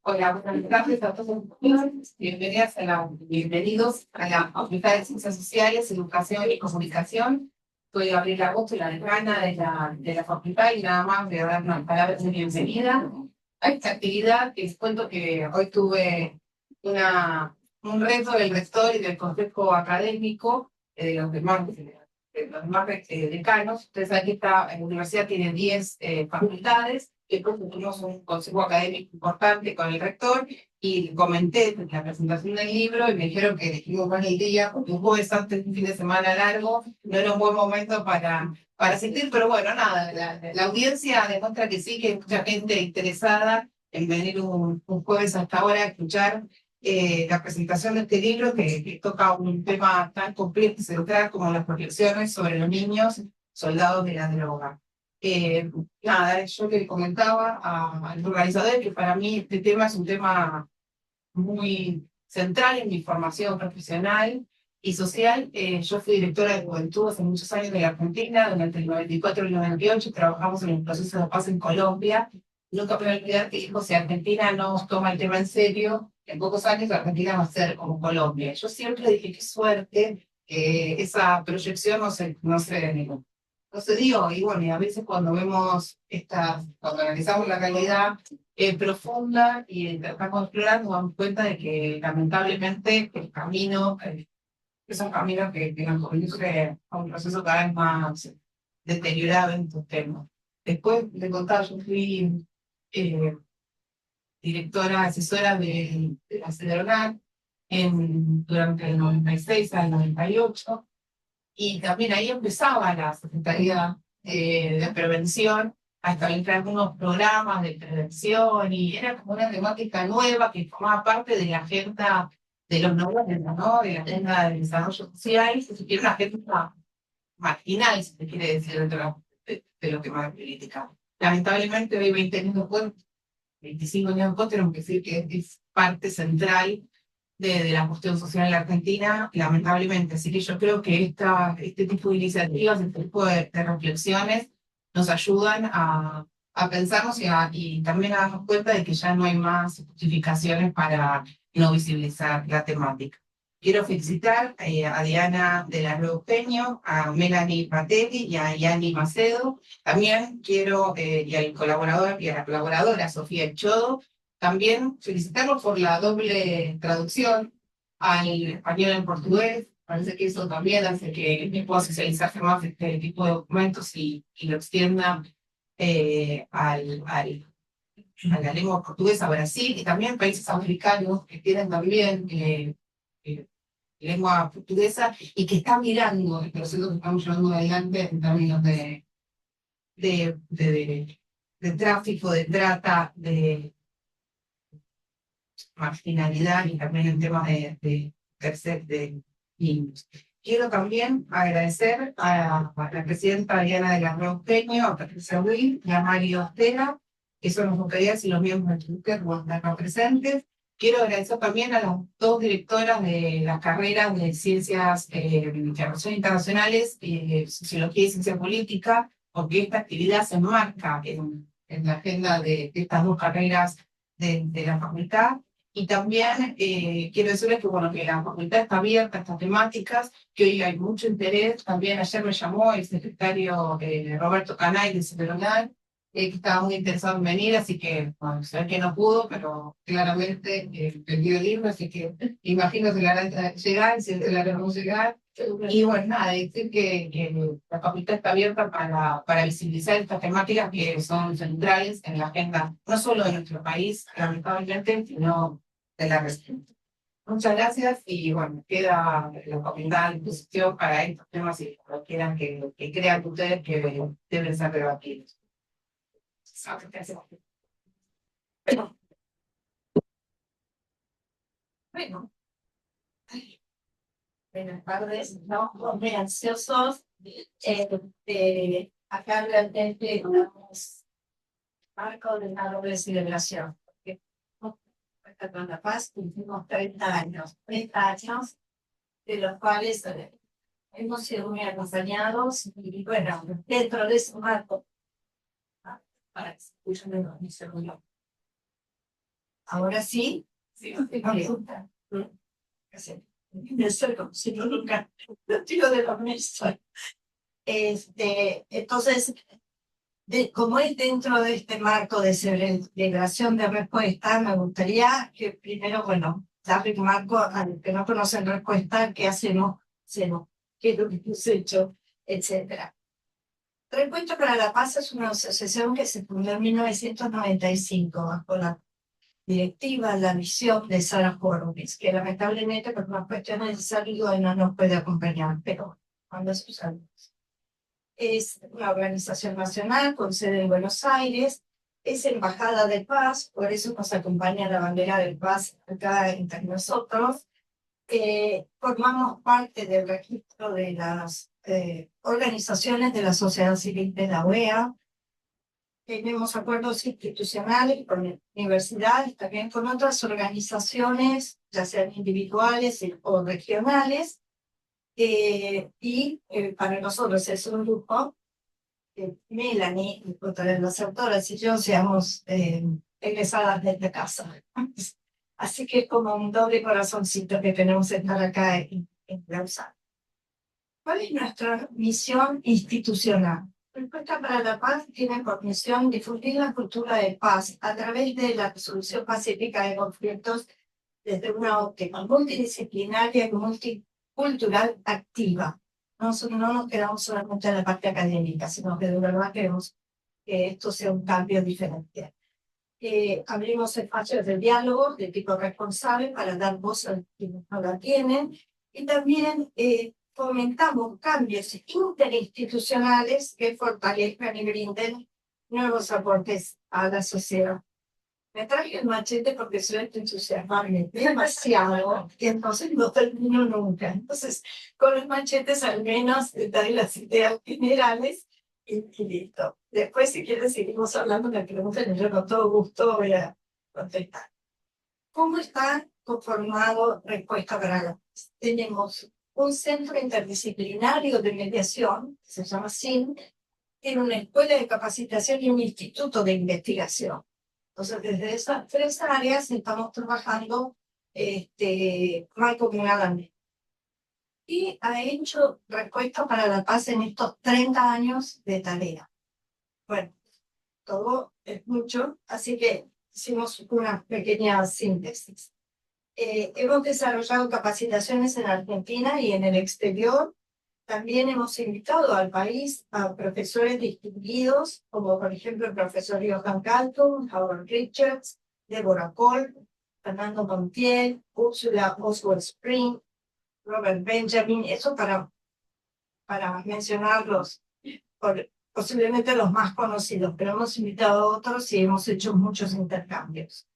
Hola, buenas tardes a todos. Bienvenidos a la Facultad de Ciencias Sociales, Educación y Comunicación. Soy Gabriela Agosto, la decana de la facultad, y nada más voy a dar una palabra de bienvenida a esta actividad. Les cuento que hoy tuve un reto del rector y del consejo académico, de los demás decanos. Ustedes saben que esta universidad tiene 10 facultades. Después tuvimos un consejo académico importante con el rector y comenté la presentación del libro y me dijeron que elegimos mal el día porque un jueves antes de un fin de semana largo no era un buen momento para asistir, pero bueno, nada, la audiencia demuestra que sí, que hay mucha gente interesada en venir un jueves hasta ahora a escuchar la presentación de este libro que toca un tema tan complejo y central como las reflexiones sobre los niños soldados de la droga. Nada, yo le comentaba al organizador que para mí este tema es un tema muy central en mi formación profesional y social. Yo fui directora de juventud hace muchos años de la Argentina, durante el 94 y el 98 trabajamos en el proceso de paz en Colombia. Nunca puedo olvidar que dijo, si Argentina no toma el tema en serio, en pocos años Argentina va a ser como Colombia. Yo siempre dije, qué suerte que esa proyección no se dio. Y bueno, y a veces cuando vemos cuando analizamos la realidad profunda y tratamos de explorar, nos damos cuenta de que lamentablemente el camino es un camino que nos conduce a un proceso cada vez más deteriorado en estos temas. Después de contar, yo fui directora, asesora de la CEDERNAC durante el 96 al 98, y también ahí empezaba la Secretaría de Prevención a establecer algunos programas de prevención, y era como una temática nueva que formaba parte de la agenda de los 90, ¿no? De la agenda del desarrollo social, si se quiere, una agenda marginal, si se quiere decir, dentro de lo que va a política. Lamentablemente, hoy 20 años después, 25 años después, tenemos que decir que es parte central de la cuestión social en la Argentina, lamentablemente. Así que yo creo que este tipo de iniciativas, este tipo de reflexiones nos ayudan a pensarnos y también a darnos cuenta de que ya no hay más justificaciones para no visibilizar la temática. Quiero felicitar a Diana de la Río Peño, a Melanie Patelli y a Yani Macedo. También quiero, y al colaborador y a la colaboradora Sofía Echodo, también felicitarlos por la doble traducción al español y al portugués. Parece que eso también hace que me pueda socializarse más este tipo de documentos y lo extienda a la lengua portuguesa, Brasil, y también países africanos que tienen también lengua portuguesa y que están mirando el proceso que estamos llevando adelante en términos de tráfico, de trata, de marginalidad y también en temas de niños. Quiero también agradecer a la presidenta Diana de la Río Peño, a Patricia Will y a Mario Ostera, que son las autoridades y los miembros del Twitter que van a estar presentes. Quiero agradecer también a las dos directoras de las carreras de Ciencias de Relaciones Internacionales, Sociología y Ciencia Política, porque esta actividad se enmarca en la agenda de estas dos carreras de la facultad. Y también quiero decirles que, bueno, que la facultad está abierta a estas temáticas, que hoy hay mucho interés. También ayer me llamó el secretario Roberto Canay de CEDERNAC, que estaba muy interesado en venir, así que, bueno, se ve que no pudo, pero claramente vendió el libro, así que imagino que le harán llegar, si le harán llegar. Y bueno, nada, decir que la facultad está abierta para visibilizar estas temáticas que son centrales en la agenda, no solo de nuestro país, lamentablemente, sino de la región. Muchas gracias y bueno, queda la facultad a disposición para estos temas y lo quieran que crean ustedes que deben ser debatidos. Bueno, buenas tardes, estamos muy ansiosos acá realmente estamos marco de una doble celebración, porque con la paz cumplimos 30 años, de los cuales hemos sido muy acompañados y bueno, dentro de ese marco, para que se escuchen en mi segundo. Ahora sí, Sí, no le gusta. Eso como si no nunca lo tiro de la mesa. Entonces, como es dentro de este marco de celebración de respuesta, me gustaría que primero, bueno, darle un marco a los que no conocen respuesta, qué hacemos, qué es lo que hemos hecho, etcétera. Respuesta para la Paz es una asociación que se fundó en 1995 bajo la directiva, la misión de Sarah Horowitz, que lamentablemente por unas cuestiones de salud no nos puede acompañar, pero cuando sus años. Es una organización nacional con sede en Buenos Aires, es embajada de paz, por eso nos acompaña la bandera de paz acá entre nosotros. Formamos parte del registro de las organizaciones de la sociedad civil de la OEA. Tenemos acuerdos institucionales con universidades, también con otras organizaciones, ya sean individuales o regionales. Para nosotros es un grupo, Melanie, otra de las autoras, y yo seamos egresadas desde casa. Así que es como un doble corazoncito que tenemos que estar acá en Lausanne. ¿Cuál es nuestra misión institucional? Respuesta para la Paz tiene por misión difundir la cultura de paz a través de la resolución pacífica de conflictos desde una óptica multidisciplinaria y multicultural activa. No nos quedamos solamente en la parte académica, sino que de verdad queremos que esto sea un cambio diferente. Abrimos espacios de diálogo de tipo responsable para dar voz a quienes no la tienen, y también fomentamos cambios interinstitucionales que fortalezcan y brinden nuevos aportes a la sociedad. Me traje el machete porque suelo entusiasmarme demasiado y entonces no termino nunca. Entonces, con los machetes al menos doy las ideas generales y listo. Después, si quieres, seguimos hablando de la pregunta y yo con todo gusto voy a contestar. ¿Cómo está conformado Respuesta para la Paz? Tenemos un centro interdisciplinario de mediación, que se llama CIN, tiene una escuela de capacitación y un instituto de investigación. Entonces, desde esas tres áreas estamos trabajando mancomunadamente. Y ha hecho Respuesta para la Paz en estos 30 años de tarea. Bueno, todo es mucho, así que hicimos una pequeña síntesis. Hemos desarrollado capacitaciones en Argentina y en el exterior. También hemos invitado al país a profesores distinguidos, como por ejemplo el profesor Johan Galton, Howard Richards, Deborah Kolb, Fernando Montiel, Úrsula Oswald Spring, Robert Benjamin, eso para mencionarlos, posiblemente los más conocidos, pero hemos invitado a otros y hemos hecho muchos intercambios.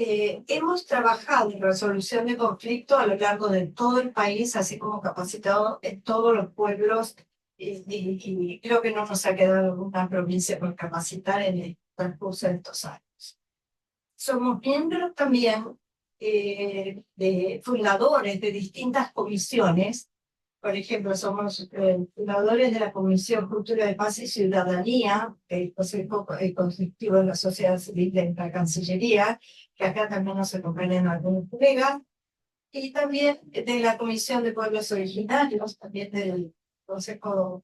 Hemos trabajado en resolución de conflictos a lo largo de todo el país, así como capacitado en todos los pueblos, y creo que no nos ha quedado alguna provincia por capacitar en el transcurso de estos años. Somos miembros también de fundadores de distintas comisiones. Por ejemplo, somos fundadores de la Comisión Cultura de Paz y Ciudadanía, el Consejo Consultivo de la Sociedad Civil de la Cancillería, que acá también nos acompañan algunos colegas, y también de la Comisión de Pueblos Originarios, también del Consejo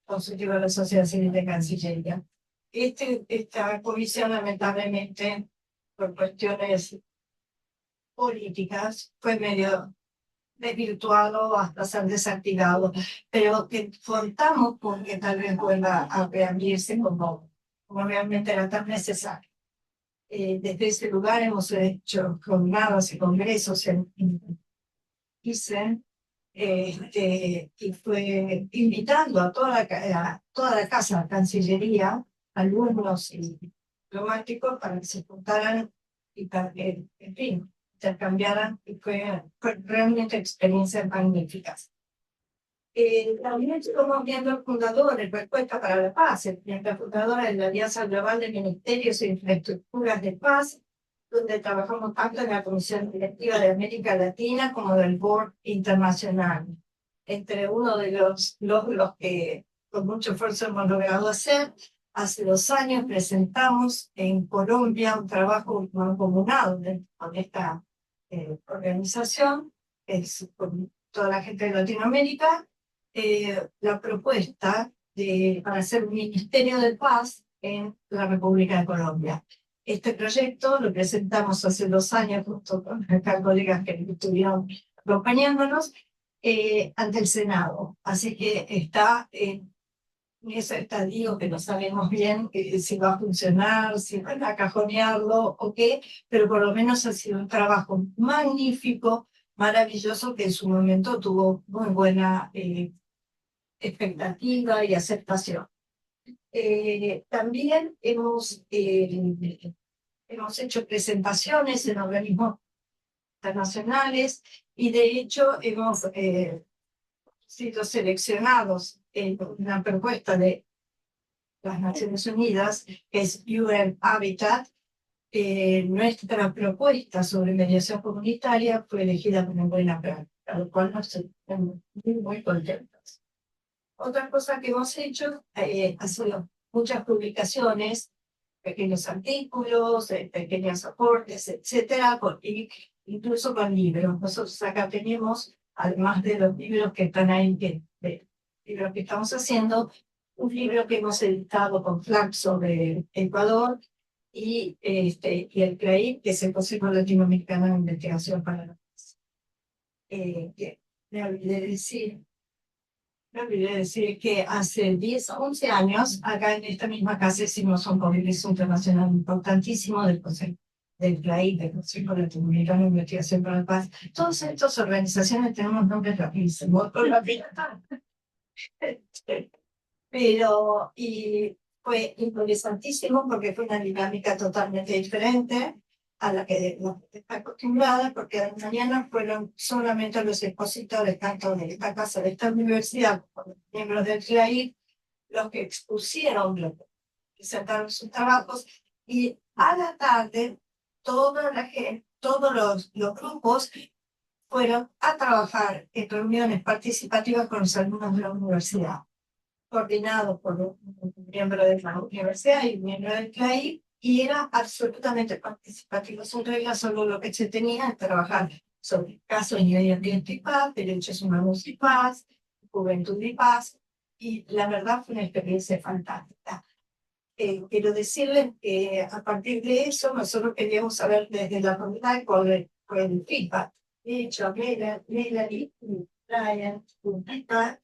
Consultivo de la Sociedad Civil de Cancillería. Esta comisión, lamentablemente, por cuestiones políticas, fue medio desvirtuado hasta ser desactivado, pero que contamos con que tal vez vuelva a reabrirse como realmente era tan necesario. Desde ese lugar hemos hecho jornadas y congresos en y fue invitando a toda la casa, Cancillería, alumnos y diplomáticos para que se juntaran y para que, en fin, intercambiaran, y fue realmente experiencias magníficas. También somos miembros fundadores de Respuesta para la Paz, el miembro fundador de la Alianza Global de Ministerios e Infraestructuras de Paz, donde trabajamos tanto en la Comisión Directiva de América Latina como del Board Internacional. Entre uno de los que con mucho esfuerzo hemos logrado hacer Hace 2 años presentamos en Colombia un trabajo mancomunado con esta organización, es con toda la gente de Latinoamérica, la propuesta para hacer un Ministerio de Paz en la República de Colombia. Este proyecto lo presentamos hace 2 años junto con acá colegas que estuvieron acompañándonos ante el Senado. Así que está en ese estadio que no sabemos bien si va a funcionar, si van a cajonearlo o qué, pero por lo menos ha sido un trabajo magnífico, maravilloso, que en su momento tuvo muy buena expectativa y aceptación. También hemos hecho presentaciones en organismos internacionales y de hecho hemos sido seleccionados en una propuesta de las Naciones Unidas, que es UN Habitat. Nuestra propuesta sobre mediación comunitaria fue elegida como buena práctica, lo cual nos sentimos muy contentos. Otra cosa que hemos hecho ha sido muchas publicaciones, pequeños artículos, pequeños aportes, etcétera, incluso con libros. Nosotros acá tenemos, además de los libros que están ahí, libros que estamos haciendo, un libro que hemos editado con FLAC sobre Ecuador y el CLAIP, que es el Consejo Latinoamericano de Investigación para la Paz. Me olvidé decir que hace 10 o 11 años, acá en esta misma casa, hicimos un congreso internacional importantísimo del Consejo del CLAIP, del Consejo Latinoamericano de Investigación para la Paz. Todas estas organizaciones tenemos nombres rapidísimos, por la pinta. Pero, y fue interesantísimo porque fue una dinámica totalmente diferente a la que nos está acostumbrada, porque de mañana fueron solamente los expositores, tanto de esta casa, de esta universidad, como los miembros del CLAIP, los que expusieron, los que presentaron sus trabajos, y a la tarde toda la gente, todos los grupos fueron a trabajar en reuniones participativas con los alumnos de la universidad, coordinado por un miembro de la universidad y un miembro del CLAIP, y era absolutamente participativo. Son reglas, solo lo que se tenía es trabajar sobre casos de medio ambiente y paz, derechos humanos y paz, juventud y paz, y la verdad fue una experiencia fantástica. Quiero decirles que a partir de eso nosotros queríamos saber desde la comunidad cuál el feedback. De hecho, Melanie y Brian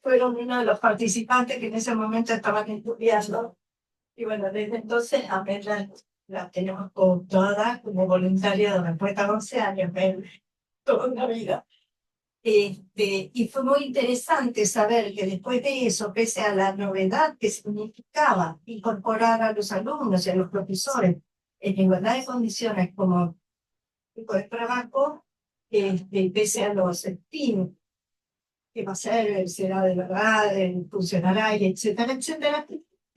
fueron uno de los participantes que en ese momento estaban estudiando. Y bueno, desde entonces a Melanie la tenemos toda como voluntaria de respuesta a 11 años, toda una vida. Y fue muy interesante saber que después de eso, pese a la novedad que significaba incorporar a los alumnos y a los profesores en igualdad de condiciones como tipo de trabajo, pese a los estilos que va a ser, será de verdad, funcionará, y etcétera, etcétera,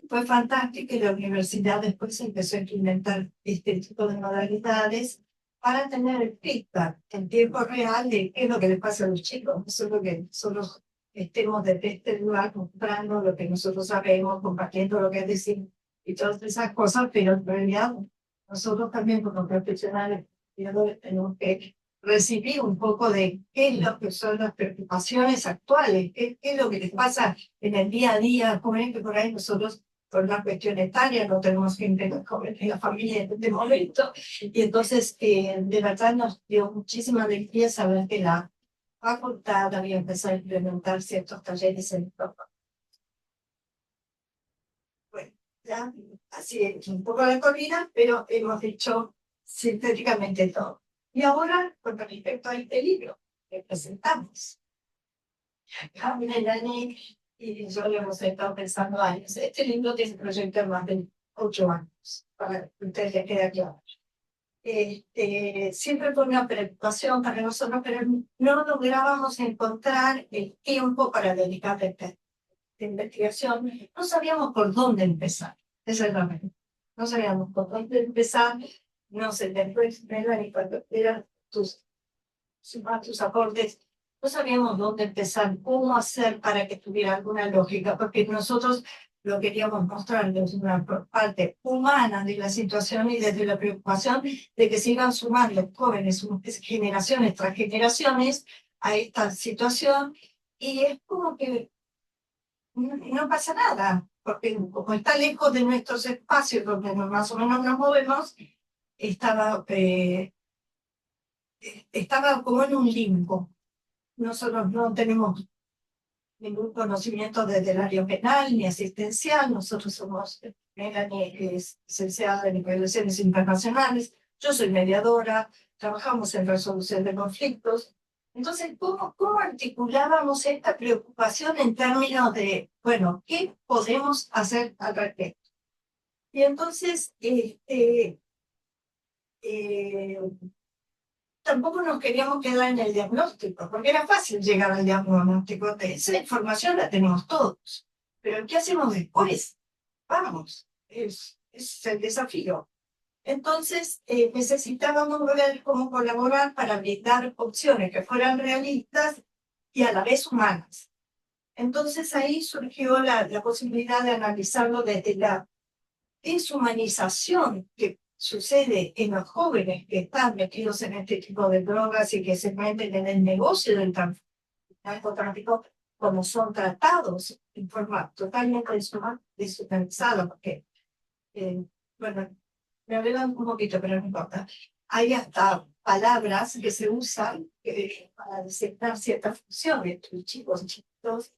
fue fantástico, y la universidad después empezó a implementar este tipo de modalidades para tener el feedback en tiempo real de qué es lo que les pasa a los chicos. No solo que nosotros estemos desde este lugar comprando lo que nosotros sabemos, compartiendo lo que decimos y todas esas cosas, pero en realidad nosotros también como profesionales tenemos que recibir un poco de qué es lo que son las preocupaciones actuales, qué es lo que les pasa en el día a día, como es que por ahí nosotros por una cuestión etaria, no tenemos gente en la familia en este momento, y entonces de verdad nos dio muchísima alegría saber que la facultad había empezado a implementar ciertos talleres en Europa. Bueno, ya así es un poco la comida, pero hemos dicho sintéticamente todo. Y ahora, con respecto a este libro que presentamos, Melanie y yo lo hemos estado pensando años. Este libro tiene proyecto de más de 8 años, para que ustedes les quede claro. Siempre fue una preocupación para nosotros, pero no lográbamos encontrar el tiempo para dedicarle a esta investigación. No sabíamos por dónde empezar, esa es la verdad. No sabíamos por dónde empezar. No sé, después, Melanie, cuando eran tus aportes, no sabíamos dónde empezar, cómo hacer para que tuviera alguna lógica, porque nosotros lo queríamos mostrar desde una parte humana de la situación y desde la preocupación de que se iban sumando jóvenes, generaciones tras generaciones, a esta situación, y es como que no pasa nada, porque como está lejos de nuestros espacios donde más o menos nos movemos, estaba, estaba como en un limbo. Nosotros no tenemos ningún conocimiento desde el área penal ni asistencial. Nosotros somos, Melanie, que es licenciada en relaciones internacionales, yo soy mediadora, trabajamos en resolución de conflictos. Entonces, ¿cómo articulábamos esta preocupación en términos de, bueno, qué podemos hacer al respecto? Y entonces, tampoco nos queríamos quedar en el diagnóstico, porque era fácil llegar al diagnóstico. Esa información la tenemos todos. Pero ¿qué hacemos después? Vamos, es el desafío. Entonces, necesitábamos ver cómo colaborar para brindar opciones que fueran realistas y a la vez humanas. Entonces ahí surgió la posibilidad de analizarlo desde la deshumanización que sucede en los jóvenes que están metidos en este tipo de drogas y que se meten en el negocio del narcotráfico, como son tratados en forma totalmente deshumanizada, porque, bueno, me adelanto un poquito, pero no importa. Hay hasta palabras que se usan para designar ciertas funciones, chicos chiquitos,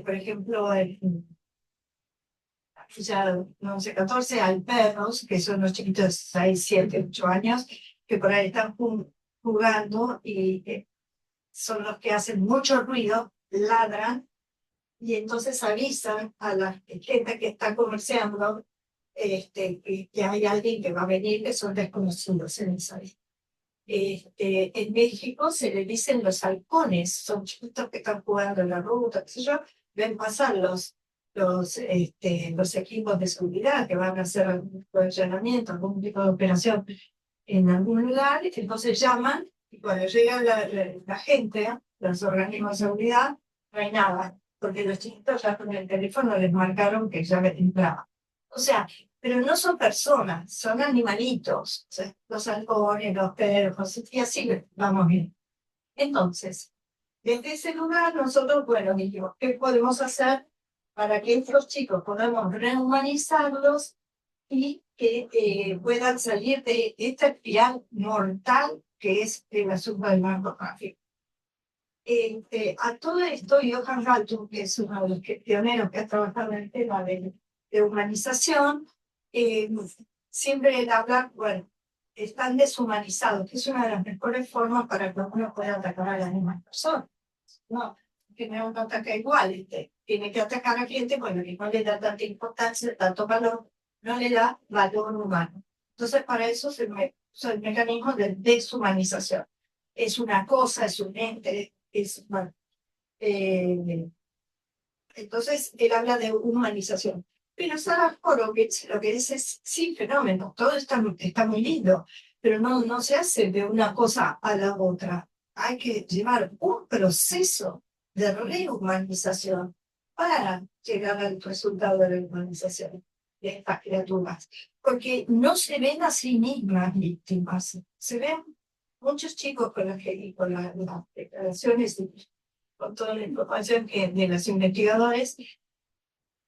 por ejemplo, ya no sé, 14 hay perros, que son los chiquitos de 6, 7, 8 años, que por ahí están jugando y son los que hacen mucho ruido, ladran, y entonces avisan a la gente que está comerciando que hay alguien que va a venir, que son desconocidos en esa vida. En México se le dicen los halcones, son chiquitos que están jugando en la ruta, qué sé yo, ven pasar los equipos de seguridad que van a hacer algún tipo de allanamiento, algún tipo de operación en algún lugar, entonces llaman y cuando llega la gente, los organismos de seguridad, no hay nada, porque los chiquitos ya con el teléfono les marcaron que ya entraba. O sea, pero no son personas, son animalitos, o sea, los halcones, los perros, y así vamos bien. Entonces, desde ese lugar nosotros, bueno, dijimos, ¿qué podemos hacer para que estos chicos podamos rehumanizarlos y que puedan salir de esta espiral mortal que es el asunto del narcotráfico? A todo esto, Johan Galtung, que es uno de los pioneros que ha trabajado en el tema de humanización, siempre él habla, bueno, están deshumanizados, que es una de las mejores formas para que uno pueda atacar a las mismas personas. No, que no ataca igual, tiene que atacar a gente, bueno, que no le da tanta importancia, tanto valor, no le da valor humano. Entonces, para eso usa el mecanismo de deshumanización. Es una cosa, es un ente, es, bueno, entonces él habla de humanización. Pero Sarah Horowitz lo que dice es, sí, fenómeno, todo está muy lindo, pero no se hace de una cosa a la otra. Hay que llevar un proceso de rehumanización para llegar al resultado de la humanización de estas criaturas. Porque no se ven a sí mismas víctimas, se ven muchos chicos con las declaraciones y con toda la información de los investigadores,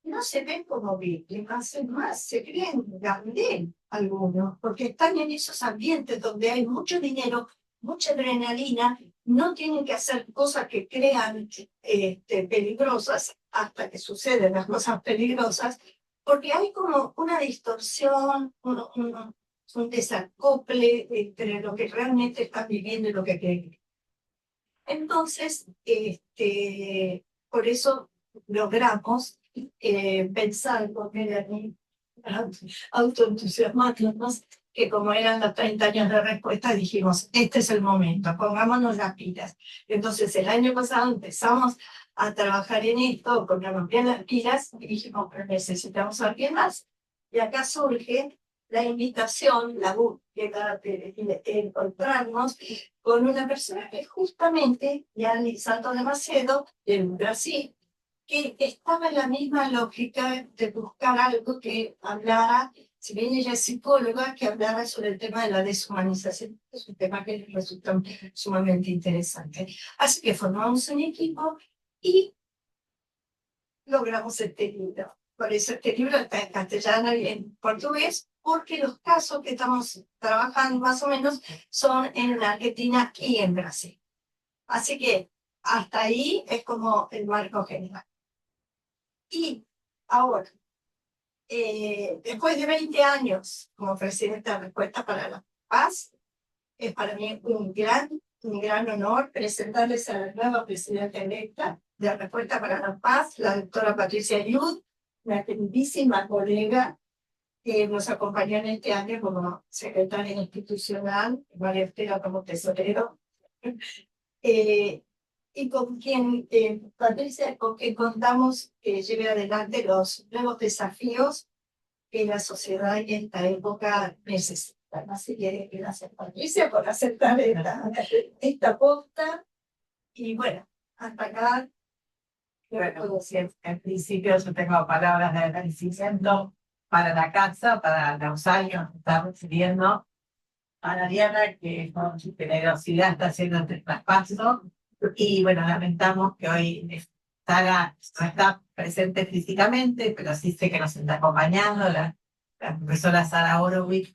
no se ven como víctimas, es más, se creen Gardel algunos, porque están en esos ambientes donde hay mucho dinero, mucha adrenalina, no tienen que hacer cosas que crean peligrosas hasta que suceden las cosas peligrosas, porque hay como una distorsión, un desacople entre lo que realmente están viviendo y lo que creen. Entonces, por eso logramos pensar con Melanie, autoentusiasmarnos, que como eran los 30 años de respuesta, dijimos, este es el momento, pongámonos las pilas. Entonces, el año pasado empezamos a trabajar en esto, pongamos bien las pilas, y dijimos, pero necesitamos a alguien más. Y acá surge la invitación, la búsqueda de encontrarnos con una persona que justamente, ya ni salto demasiado, en Brasil, que estaba en la misma lógica de buscar algo que hablara, si bien ella es psicóloga, que hablara sobre el tema de la deshumanización, que es un tema que les resulta sumamente interesante. Así que formamos un equipo y logramos este libro. Por eso este libro está en castellano y en portugués, porque los casos que estamos trabajando más o menos son en Argentina y en Brasil. Así que hasta ahí es como el marco general. Y ahora, después de 20 años como presidenta de Respuesta para la Paz, es para mí un gran honor presentarles a la nueva presidenta electa de Respuesta para la Paz, la doctora Patricia Ayud, una queridísima colega que nos acompañó en este año como secretaria institucional, María Estela como tesorero, y con quien, Patricia, con quien contamos que lleve adelante los nuevos desafíos que la sociedad en esta época necesita. Así que gracias, Patricia, por aceptar esta posta. Y bueno, hasta acá. Bueno, en principio yo tengo palabras de agradecimiento para la casa, para los años que está recibiendo, para Diana, que con su generosidad está haciendo este traspaso. Y bueno, lamentamos que hoy Sara no está presente físicamente, pero sí sé que nos está acompañando la profesora Sara Horowitz,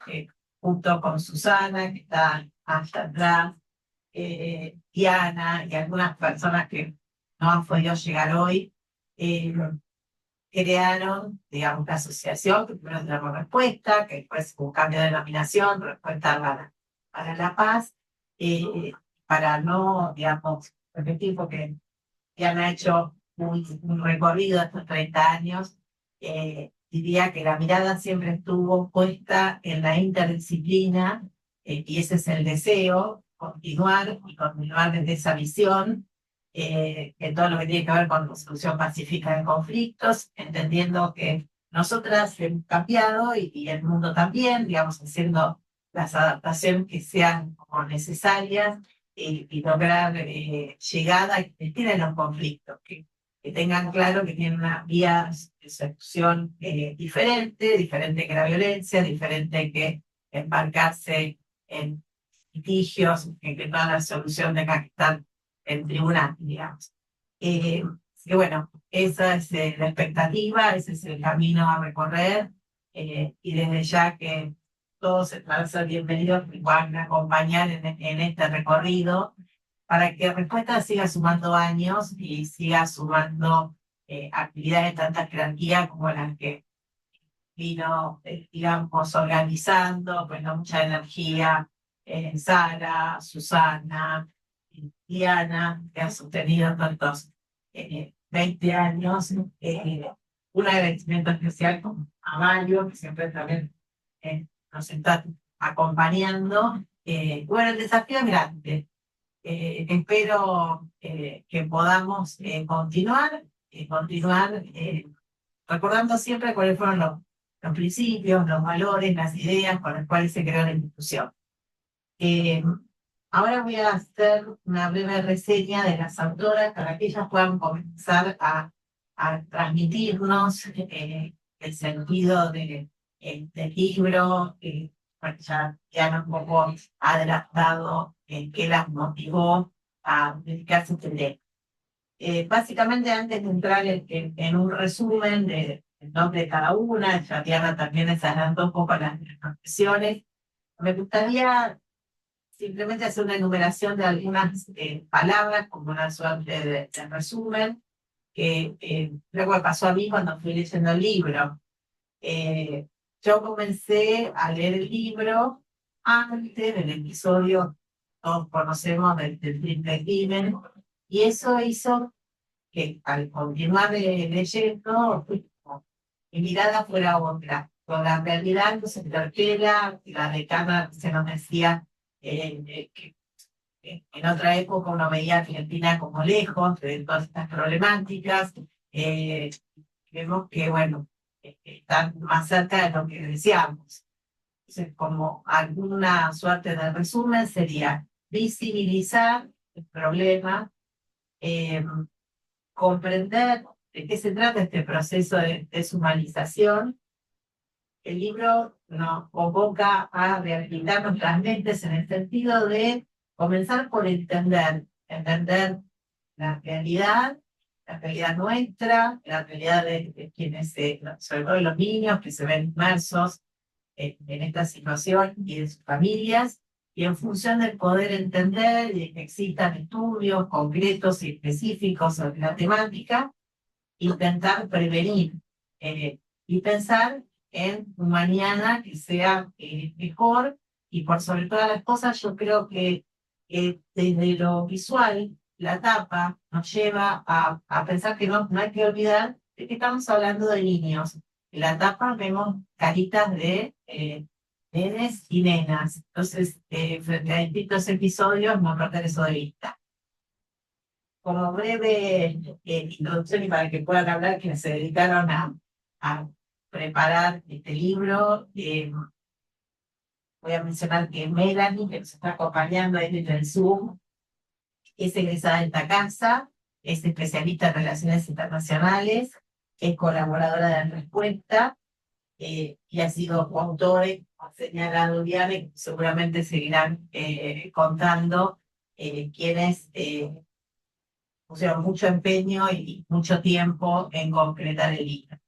junto con Susana, que está hasta atrás, Diana y algunas personas que no han podido llegar hoy, crearon, digamos, la asociación, que primero tenemos Respuesta, que después hubo un cambio de denominación, Respuesta para la Paz, para no, digamos, repetir, porque ya han hecho un recorrido de estos 30 años, diría que la mirada siempre estuvo puesta en la interdisciplina, y ese es el deseo, continuar desde esa visión, en todo lo que tiene que ver con resolución pacífica de conflictos, entendiendo que nosotras hemos cambiado y el mundo también, digamos, haciendo las adaptaciones que sean como necesarias, y lograr llegada y que tienen los conflictos, que tengan claro que tienen una vía de solución diferente que la violencia, diferente que embarcarse en litigios, que toda la solución tenga que estar en tribunal, digamos. Así que bueno, esa es la expectativa, ese es el camino a recorrer, y desde ya que todos van a ser bienvenidos, que van a acompañar en este recorrido para que Respuesta siga sumando años y siga sumando actividades de tanta jerarquía como las que vino, digamos, organizando, pues no mucha energía, Sara, Susana, Diana, que ha sostenido tantos 20 años, un agradecimiento especial a Mario, que siempre también nos está acompañando. Bueno, el desafío es grande. Espero que podamos continuar recordando siempre cuáles fueron los principios, los valores, las ideas con las cuales se creó la institución. Ahora voy a hacer una breve reseña de las autoras para que ellas puedan comenzar a transmitirnos el sentido del libro, porque ya nos un poco adelantado qué las motivó a dedicarse a este tema. Básicamente, antes de entrar en un resumen del nombre de cada una, ya Diana también les adelantó un poco las profesiones, me gustaría simplemente hacer una enumeración de algunas palabras como una suerte de resumen, que luego me pasó a mí cuando fui leyendo el libro. Yo comencé a leer el libro antes del episodio, todos conocemos, del crimen, y eso hizo que al continuar leyendo, mi mirada fuera otra. Con la realidad que se interpela, la decana se nos decía que en otra época uno veía a Argentina como lejos de todas estas problemáticas. Vemos que, bueno, están más cerca de lo que deseamos. Entonces, como alguna suerte de resumen sería visibilizar el problema, comprender de qué se trata este proceso de deshumanización. El libro nos convoca a rehabilitar nuestras mentes en el sentido de comenzar por entender la realidad nuestra, la realidad de quienes, sobre todo de los niños que se ven inmersos en esta situación y de sus familias, y en función del poder entender y de que existan estudios concretos y específicos sobre la temática, intentar prevenir y pensar en un mañana que sea mejor, y por sobre todas las cosas yo creo que desde lo visual la tapa nos lleva a pensar que no hay que olvidar de que estamos hablando de niños. En la tapa vemos caritas de nenes y nenas. Entonces, frente a distintos episodios, no perder eso de vista. Como breve introducción y para que puedan hablar quienes se dedicaron a preparar este libro, voy a mencionar que Melanie, que nos está acompañando desde el Zoom, es egresada de esta casa, es especialista en relaciones internacionales, es colaboradora de Respuesta y ha sido coautora, como señalado Diane, seguramente seguirán contando quienes pusieron mucho empeño y mucho tiempo en concretar el libro.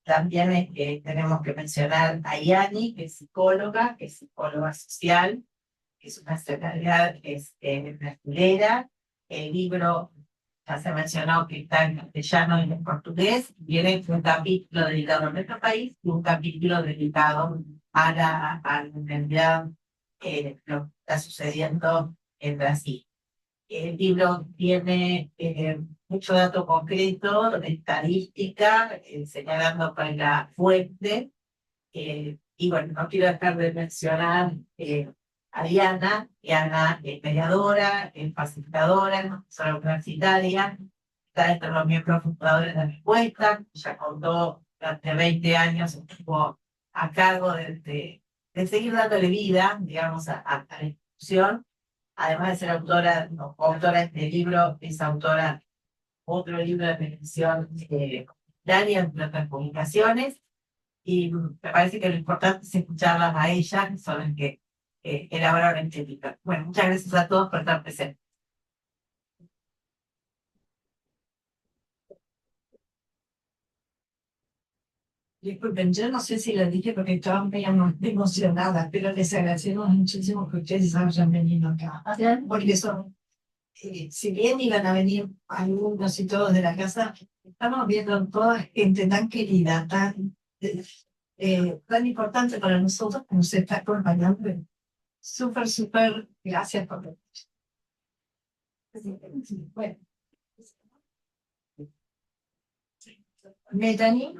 También tenemos que mencionar a Yani, que es psicóloga social, que es una especialidad brasilera. El libro, ya se mencionó que está en castellano y en portugués, viene un capítulo dedicado a nuestro país y un capítulo dedicado a la realidad, lo que está sucediendo en Brasil. El libro tiene mucho dato concreto de estadística, señalando con la fuente. Y bueno, no quiero dejar de mencionar a Diana. Diana es mediadora, es facilitadora, es profesora universitaria, está entre los miembros fundadores de Respuesta, ya contó durante 20 años, estuvo a cargo de seguir dándole vida, digamos, a la institución. Además de ser autora, no, coautora de este libro, es autora de otro libro de prevención comunitaria en otras publicaciones, y me parece que lo importante es escucharlas a ellas, que son las que elaboraron este libro. Bueno, muchas gracias a todos por estar presentes. Disculpen, yo no sé si lo dije porque estaba muy emocionada, pero les agradecemos muchísimo que ustedes hayan venido acá. Porque son, si bien iban a venir algunos y todos de la casa, estamos viendo toda gente tan querida, tan importante para nosotros que nos está acompañando. Súper, súper, gracias por venir. Bueno. Melanie.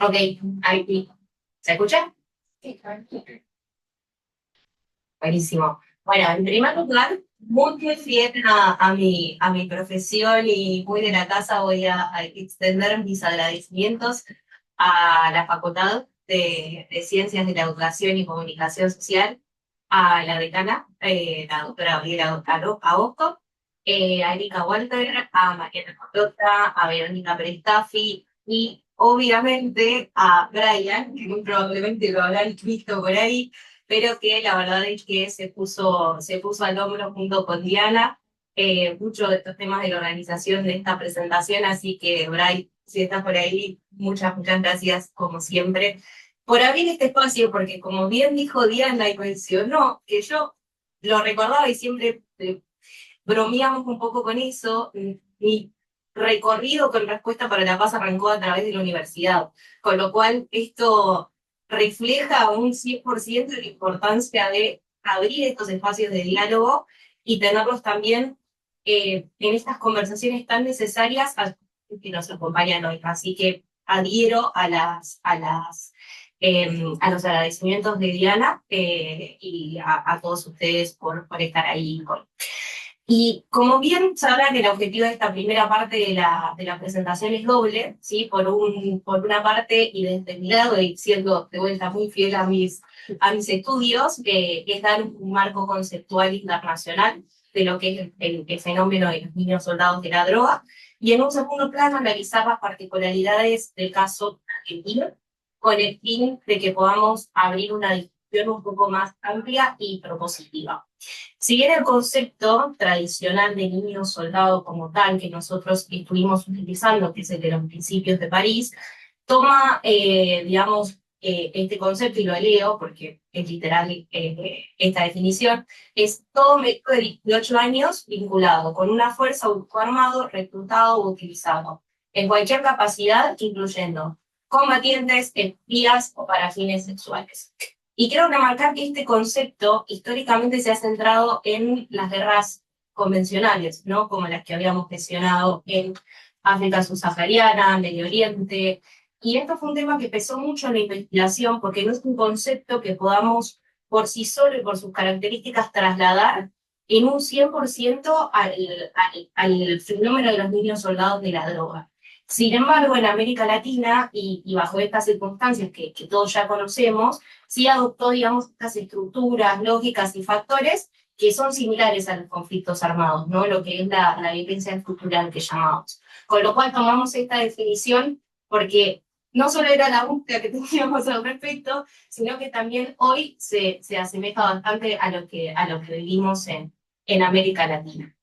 Ok, ahí. ¿Se escucha? Sí, Buenísimo. Bueno, en primer lugar, muy fiel a mi profesión y muy de la casa, voy a extender mis agradecimientos a la Facultad de Ciencias de la Educación y Comunicación Social, a la decana, la doctora Gabriela Agosto, a Erika Walter, a Mariana Cotota, a Verónica Prestafi y obviamente a Brian, que muy probablemente lo habrán visto por ahí, pero que la verdad es que se puso al hombro junto con Diana muchos de estos temas de la organización de esta presentación, así que Bray, si estás por ahí, muchas gracias como siempre por abrir este espacio, porque como bien dijo Diana y mencionó, que yo lo recordaba y siempre bromeamos un poco con eso, mi recorrido con Respuesta para la Paz arrancó a través de la universidad, con lo cual esto refleja un 100% la importancia de abrir estos espacios de diálogo y tenerlos también en estas conversaciones tan necesarias que nos acompañan hoy. Así que adhiero a los agradecimientos de Diana y a todos ustedes por estar ahí. Y como bien sabrán, el objetivo de esta primera parte de la presentación es doble, ¿sí? Por una parte, y desde mi lado, y siendo de vuelta muy fiel a mis estudios, es dar un marco conceptual internacional de lo que es el fenómeno de los niños soldados de la droga, y en un segundo plano analizar las particularidades del caso argentino, con el fin de que podamos abrir una discusión un poco más amplia y propositiva. Si bien el concepto tradicional de niño soldado como tal que nosotros estuvimos utilizando, que es el de los principios de París, toma, digamos, este concepto, y lo leo porque es literal esta definición, es todo menor de 18 años vinculado con una fuerza o grupo armado, reclutado o utilizado, en cualquier capacidad, incluyendo combatientes, espías o para fines sexuales. Y quiero remarcar que este concepto históricamente se ha centrado en las guerras convencionales, ¿no? Como las que habíamos mencionado en África subsahariana, Medio Oriente. Y esto fue un tema que pesó mucho en la investigación porque no es un concepto que podamos por sí solo y por sus características trasladar en un 100% al fenómeno de los niños soldados de la droga. Sin embargo, en América Latina, y bajo estas circunstancias que todos ya conocemos, sí adoptó, digamos, estas estructuras, lógicas y factores que son similares a los conflictos armados, ¿no? Lo que es la violencia estructural que llamamos. Con lo cual tomamos esta definición porque no solo era la búsqueda que teníamos al respecto, sino que también hoy se asemeja bastante a lo que vivimos en América Latina.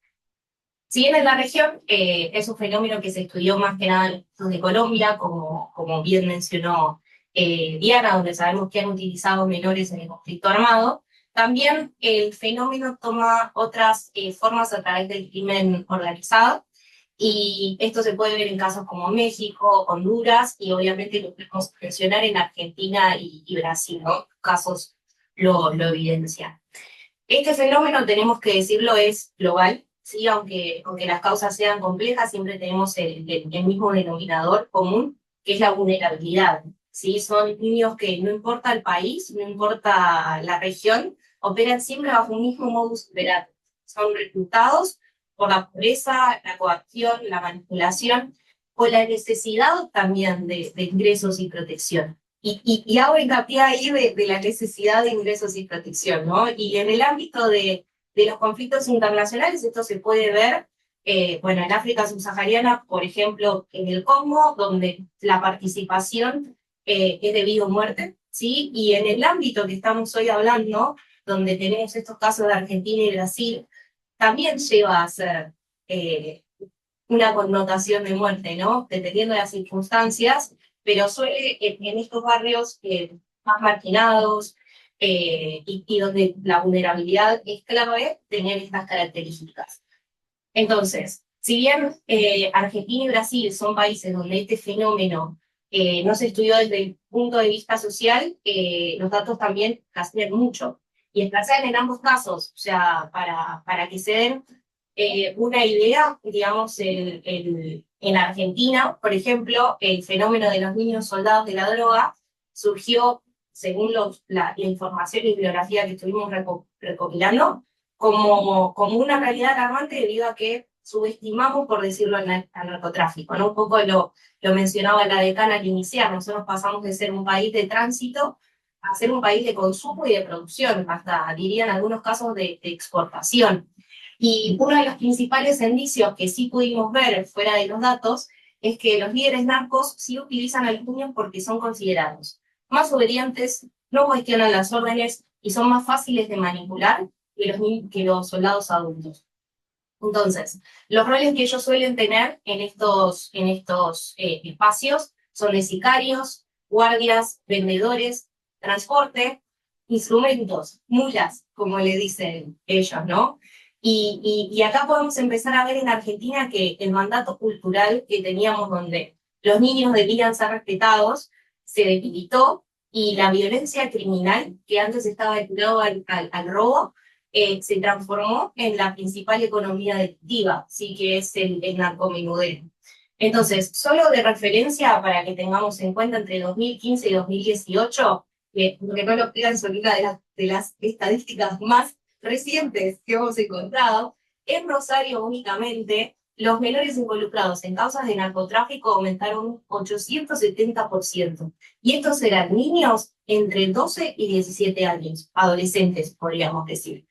Si bien en la región es un fenómeno que se estudió más que nada de Colombia, como bien mencionó Diana, donde sabemos que han utilizado menores en el conflicto armado, también el fenómeno toma otras formas a través del crimen organizado, y esto se puede ver en casos como México, Honduras, y obviamente lo podemos mencionar en Argentina y Brasil, ¿no? Casos lo evidencian. Este fenómeno, tenemos que decirlo, es global, ¿sí? Aunque las causas sean complejas, siempre tenemos el mismo denominador común, que es la vulnerabilidad, ¿sí? Son niños que no importa el país, no importa la región, operan siempre bajo un mismo modus operandi. Son reclutados por la pobreza, la coacción, la manipulación, o la necesidad también de ingresos y protección. Y hago hincapié ahí de la necesidad de ingresos y protección, ¿no? Y en el ámbito de los conflictos internacionales esto se puede ver, bueno, en África subsahariana, por ejemplo, en el Congo, donde la participación es de vida o muerte, ¿sí? Y en el ámbito que estamos hoy hablando, donde tenemos estos casos de Argentina y Brasil, también lleva a ser una connotación de muerte, ¿no? Dependiendo de las circunstancias, pero suele en estos barrios más marginados y donde la vulnerabilidad es clave, tener estas características. Entonces, si bien Argentina y Brasil son países donde este fenómeno no se estudió desde el punto de vista social, los datos también castigan mucho. Y esclarecer en ambos casos, o sea, para que se den una idea, digamos, en Argentina, por ejemplo, el fenómeno de los niños soldados de la droga surgió, según la información y bibliografía que estuvimos recopilando, como una realidad alarmante debido a que subestimamos, por decirlo, al narcotráfico, ¿no? Un poco lo mencionaba la decana al iniciar, nosotros pasamos de ser un país de tránsito a ser un país de consumo y de producción, hasta diría en algunos casos de exportación. Y uno de los principales indicios que sí pudimos ver fuera de los datos es que los líderes narcos sí utilizan a los niños porque son considerados más obedientes, no cuestionan las órdenes y son más fáciles de manipular que los soldados adultos. Entonces, los roles que ellos suelen tener en estos espacios son de sicarios, guardias, vendedores, transporte, instrumentos, mulas, como le dicen ellos, ¿no? Y acá podemos empezar a ver en Argentina que el mandato cultural que teníamos, donde los niños debían ser respetados, se debilitó, y la violencia criminal, que antes estaba vinculada al robo, se transformó en la principal economía delictiva, sí, que es el narcomenudeo. Entonces, solo de referencia para que tengamos en cuenta, entre 2015 y 2018, que no lo crean, son una de las estadísticas más recientes que hemos encontrado, en Rosario únicamente, los menores involucrados en causas de narcotráfico aumentaron un 870%. Y estos eran niños entre 12 y 17 años, adolescentes, podríamos decir.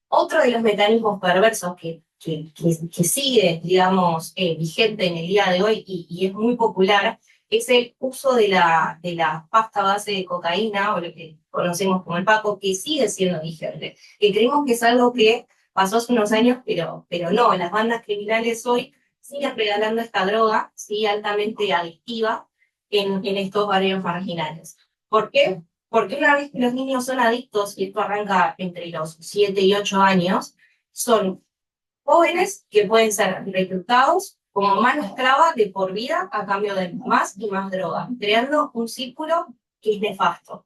Otro de los mecanismos perversos que que sigue, digamos, vigente en el día de hoy y es muy popular, es el uso de la pasta base de cocaína, o lo que conocemos como el Paco, que sigue siendo vigente. Que creemos que es algo que pasó hace unos años, pero no, las bandas criminales hoy siguen regalando esta droga, sí, altamente adictiva, en estos barrios marginales. ¿Por qué? Porque una vez que los niños son adictos, y esto arranca entre los 7 y 8 años, son jóvenes que pueden ser reclutados como mano esclava de por vida a cambio de más y más droga, creando un círculo que es nefasto.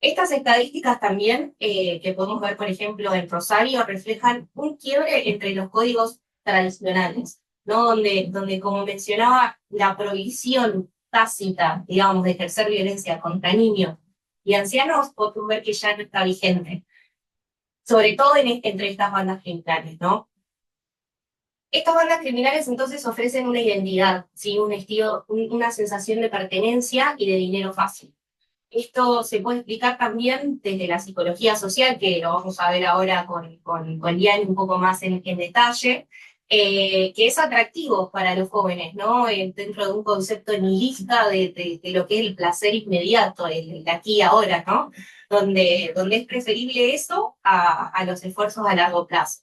Estas estadísticas también, que podemos ver, por ejemplo, en Rosario, reflejan un quiebre entre los códigos tradicionales, ¿no? Donde, como mencionaba, la prohibición tácita, digamos, de ejercer violencia contra niños y ancianos, podemos ver que ya no está vigente, sobre todo entre estas bandas criminales, ¿no? Estas bandas criminales entonces ofrecen una identidad, ¿sí? Un estilo, una sensación de pertenencia y de dinero fácil. Esto se puede explicar también desde la psicología social, que lo vamos a ver ahora con Lian un poco más en detalle, que es atractivo para los jóvenes, ¿no? Dentro de un concepto nihilista de lo que es el placer inmediato, el de aquí y ahora, ¿no? Donde es preferible eso a los esfuerzos a largo plazo.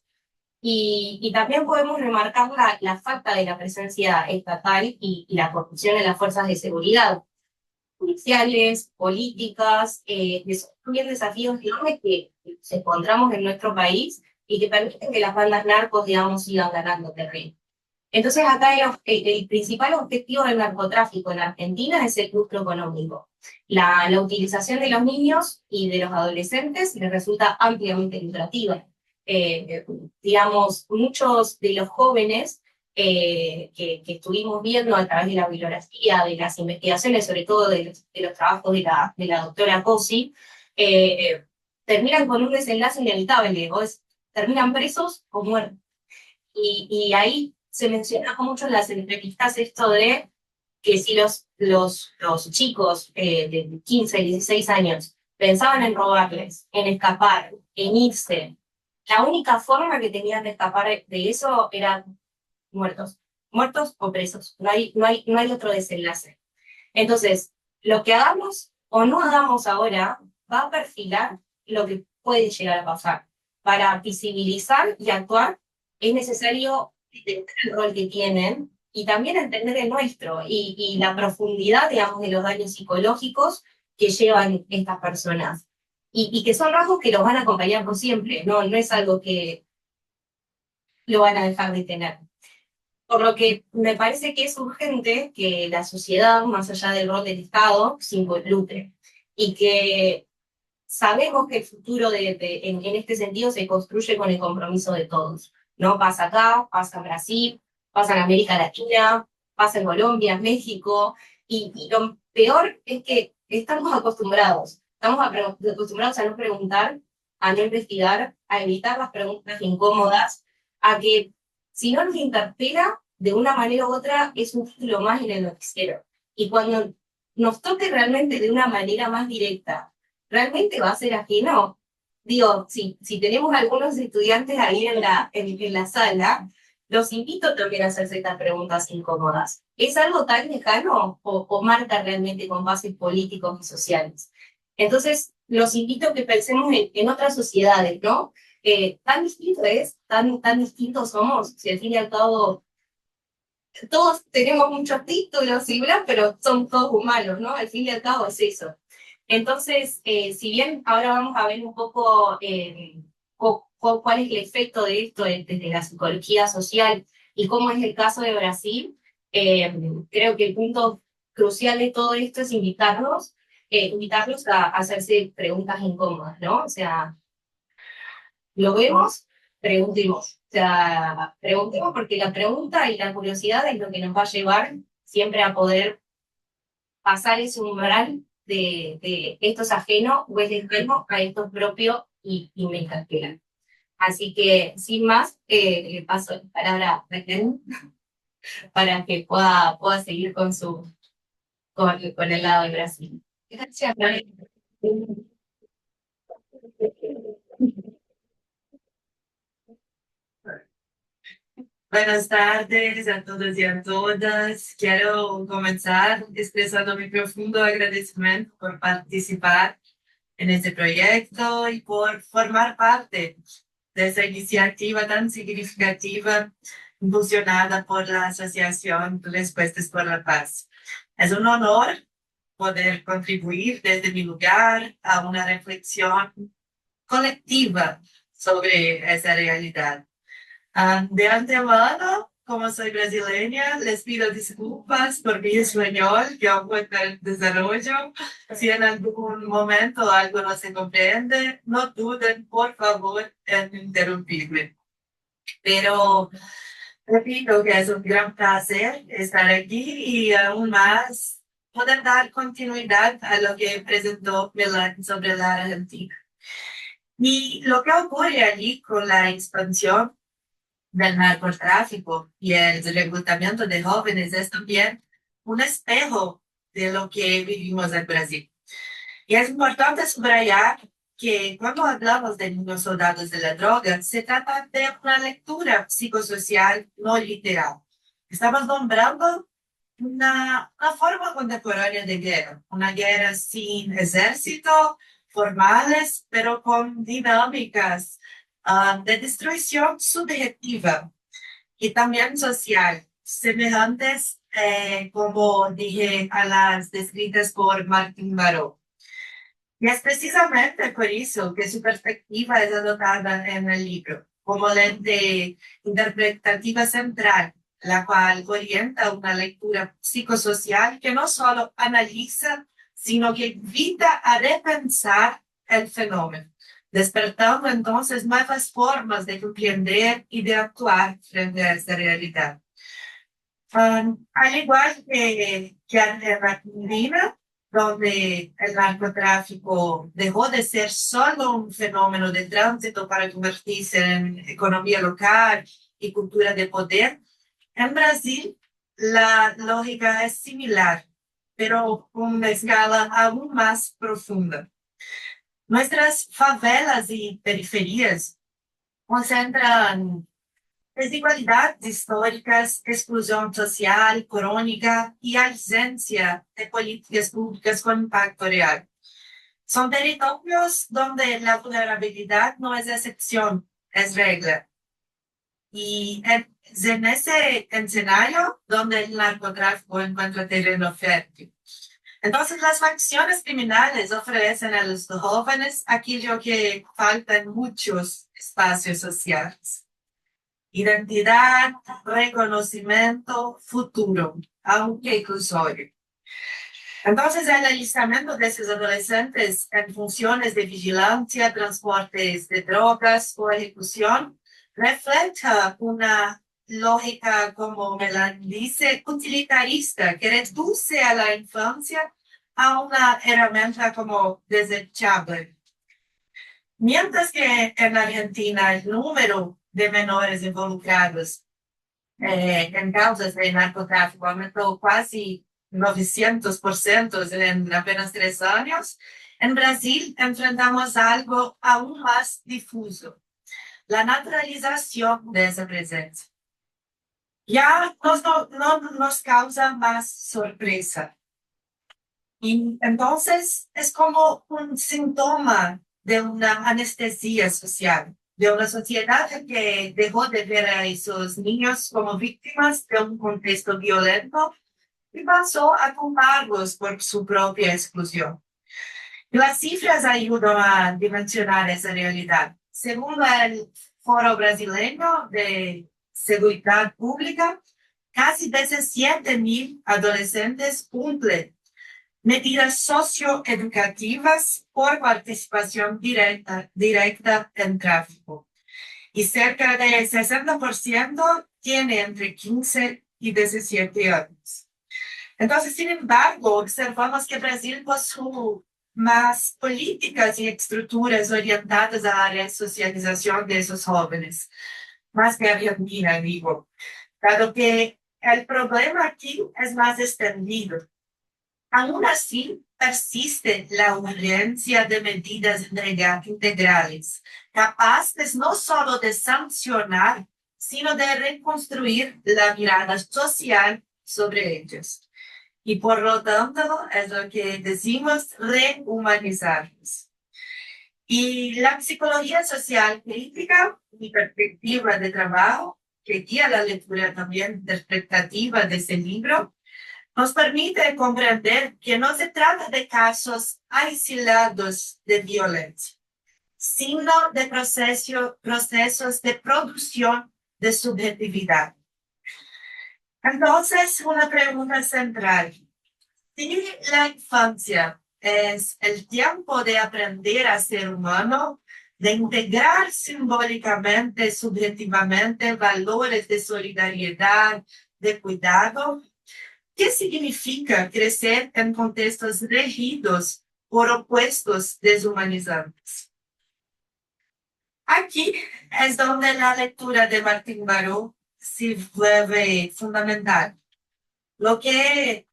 Y también podemos remarcar la falta de la presencia estatal y la corrupción en las fuerzas de seguridad judiciales, políticas, son desafíos enormes que encontramos en nuestro país y que permiten que las bandas narcos, digamos, sigan ganando terreno. Entonces, acá el principal objetivo del narcotráfico en Argentina es el lucro económico. La utilización de los niños y de los adolescentes les resulta ampliamente lucrativa. Digamos, muchos de los jóvenes que estuvimos viendo a través de la bibliografía, de las investigaciones, sobre todo de los trabajos de la doctora Cosi, terminan con un desenlace inevitable, terminan presos o muertos. Y ahí se menciona mucho en las entrevistas esto de que si los chicos de 15, 16 años pensaban en robarles, en escapar, en irse, la única forma que tenían de escapar de eso era muertos, muertos o presos. No hay otro desenlace. Entonces, lo que hagamos o no hagamos ahora va a perfilar lo que puede llegar a pasar. Para visibilizar y actuar es necesario entender el rol que tienen y también entender el nuestro y la profundidad, digamos, de los daños psicológicos que llevan estas personas. Y que son rasgos que los van a acompañar por siempre, no es algo que lo van a dejar de tener. Por lo que me parece que es urgente que la sociedad, más allá del rol del Estado, se involucre. Y que sabemos que el futuro en este sentido se construye con el compromiso de todos. ¿No? Pasa acá, pasa en Brasil, pasa en América Latina, pasa en Colombia, en México. Y lo peor es que estamos acostumbrados. Estamos acostumbrados a no preguntar, a no investigar, a evitar las preguntas incómodas, a que si no nos interpela, de una manera u otra, es un título más en el noticiero. Y cuando nos toque realmente de una manera más directa, ¿realmente va a ser ajeno? Digo, si tenemos algunos estudiantes ahí en la sala, los invito también a hacerse estas preguntas incómodas. ¿Es algo tan lejano o marca realmente con bases políticos y sociales? Entonces, los invito a que pensemos en otras sociedades, ¿no? Tan distinto es, tan distintos somos, si al fin y al cabo todos tenemos muchos títulos y bla, pero son todos humanos, ¿no? Al fin y al cabo es eso. Entonces, si bien ahora vamos a ver un poco cuál es el efecto de esto desde la psicología social y cómo es el caso de Brasil, creo que el punto crucial de todo esto es invitarlos a hacerse preguntas incómodas, ¿no? O sea, lo vemos, preguntemos. O sea, preguntemos porque la pregunta y la curiosidad es lo que nos va a llevar siempre a poder pasar ese umbral de esto es ajeno o es lejano a esto es propio y me interpela. Así que, sin más, le paso la palabra a Raquel para que pueda seguir con el lado de Brasil. Gracias. Buenas tardes a todos y a todas. Quiero comenzar expresando mi profundo agradecimiento por participar en este proyecto y por formar parte de esa iniciativa tan significativa impulsionada por la Asociación Respuestas por la Paz. Es un honor poder contribuir desde mi lugar a una reflexión colectiva sobre esa realidad. De antemano, como soy brasileña, les pido disculpas por mi español, que aún está en desarrollo. Si en algún momento algo no se comprende, no duden, por favor, en interrumpirme. Pero repito que es un gran placer estar aquí y aún más poder dar continuidad a lo que presentó Melanie sobre la Argentina. Y lo que ocurre allí con la expansión del narcotráfico y el reclutamiento de jóvenes es también un espejo de lo que vivimos en Brasil. Y es importante subrayar que cuando hablamos de niños soldados de la droga, se trata de una lectura psicosocial no literal. Estamos nombrando una forma contemporánea de guerra, una guerra sin ejército, formales, pero con dinámicas de destrucción subjetiva y también social, semejantes, como dije, a las descritas por Martín Baró. Y es precisamente por eso que su perspectiva es adoptada en el libro como lente interpretativa central, la cual orienta una lectura psicosocial que no solo analiza, sino que invita a repensar el fenómeno, despertando entonces nuevas formas de comprender y de actuar frente a esta realidad. Al igual que Argentina, donde el narcotráfico dejó de ser solo un fenómeno de tránsito para convertirse en economía local y cultura de poder, en Brasil la lógica es similar, pero con una escala aún más profunda. Nuestras favelas y periferias concentran desigualdades históricas, exclusión social, crónica y ausencia de políticas públicas con impacto real. Son territorios donde la vulnerabilidad no es excepción, es regla. Y es en ese escenario donde el narcotráfico encuentra terreno fértil. Entonces, las facciones criminales ofrecen a los jóvenes aquello que falta en muchos espacios sociales: identidad, reconocimiento, futuro, aunque ilusorio. Entonces, el alistamiento de esos adolescentes en funciones de vigilancia, transportes de drogas o ejecución refleja una lógica, como Melanie dice, utilitarista, que reduce a la infancia a una herramienta como desechable. Mientras que en Argentina el número de menores involucrados en causas de narcotráfico aumentó casi 900% en apenas 3 años, en Brasil enfrentamos algo aún más difuso: la naturalización de esa presencia. Ya no nos causa más sorpresa. Y entonces es como un síntoma de una anestesia social, de una sociedad que dejó de ver a esos niños como víctimas de un contexto violento y pasó a culparlos por su propia exclusión. Las cifras ayudan a dimensionar esa realidad. Según el Foro Brasileño de Seguridad Pública, casi 17.000 adolescentes cumplen medidas socioeducativas por participación directa en tráfico. Y cerca del 60% tiene entre 15 y 17 años. Entonces, sin embargo, observamos que Brasil posee más políticas y estructuras orientadas a la resocialización de esos jóvenes, más que Argentina, digo, dado que el problema aquí es más extendido. Aún así, persiste la urgencia de medidas integrales, capaces no solo de sancionar, sino de reconstruir la mirada social sobre ellos. Y por lo tanto, es lo que decimos rehumanizarlos. Y la psicología social crítica, mi perspectiva de trabajo, que guía la lectura también interpretativa de ese libro, nos permite comprender que no se trata de casos aislados de violencia, sino de procesos de producción de subjetividad. Entonces, una pregunta central. Si la infancia es el tiempo de aprender a ser humano, de integrar simbólicamente, subjetivamente valores de solidaridad, de cuidado, ¿qué significa crecer en contextos regidos por opuestos deshumanizantes? Aquí es donde la lectura de Martín Baró se vuelve fundamental. Lo que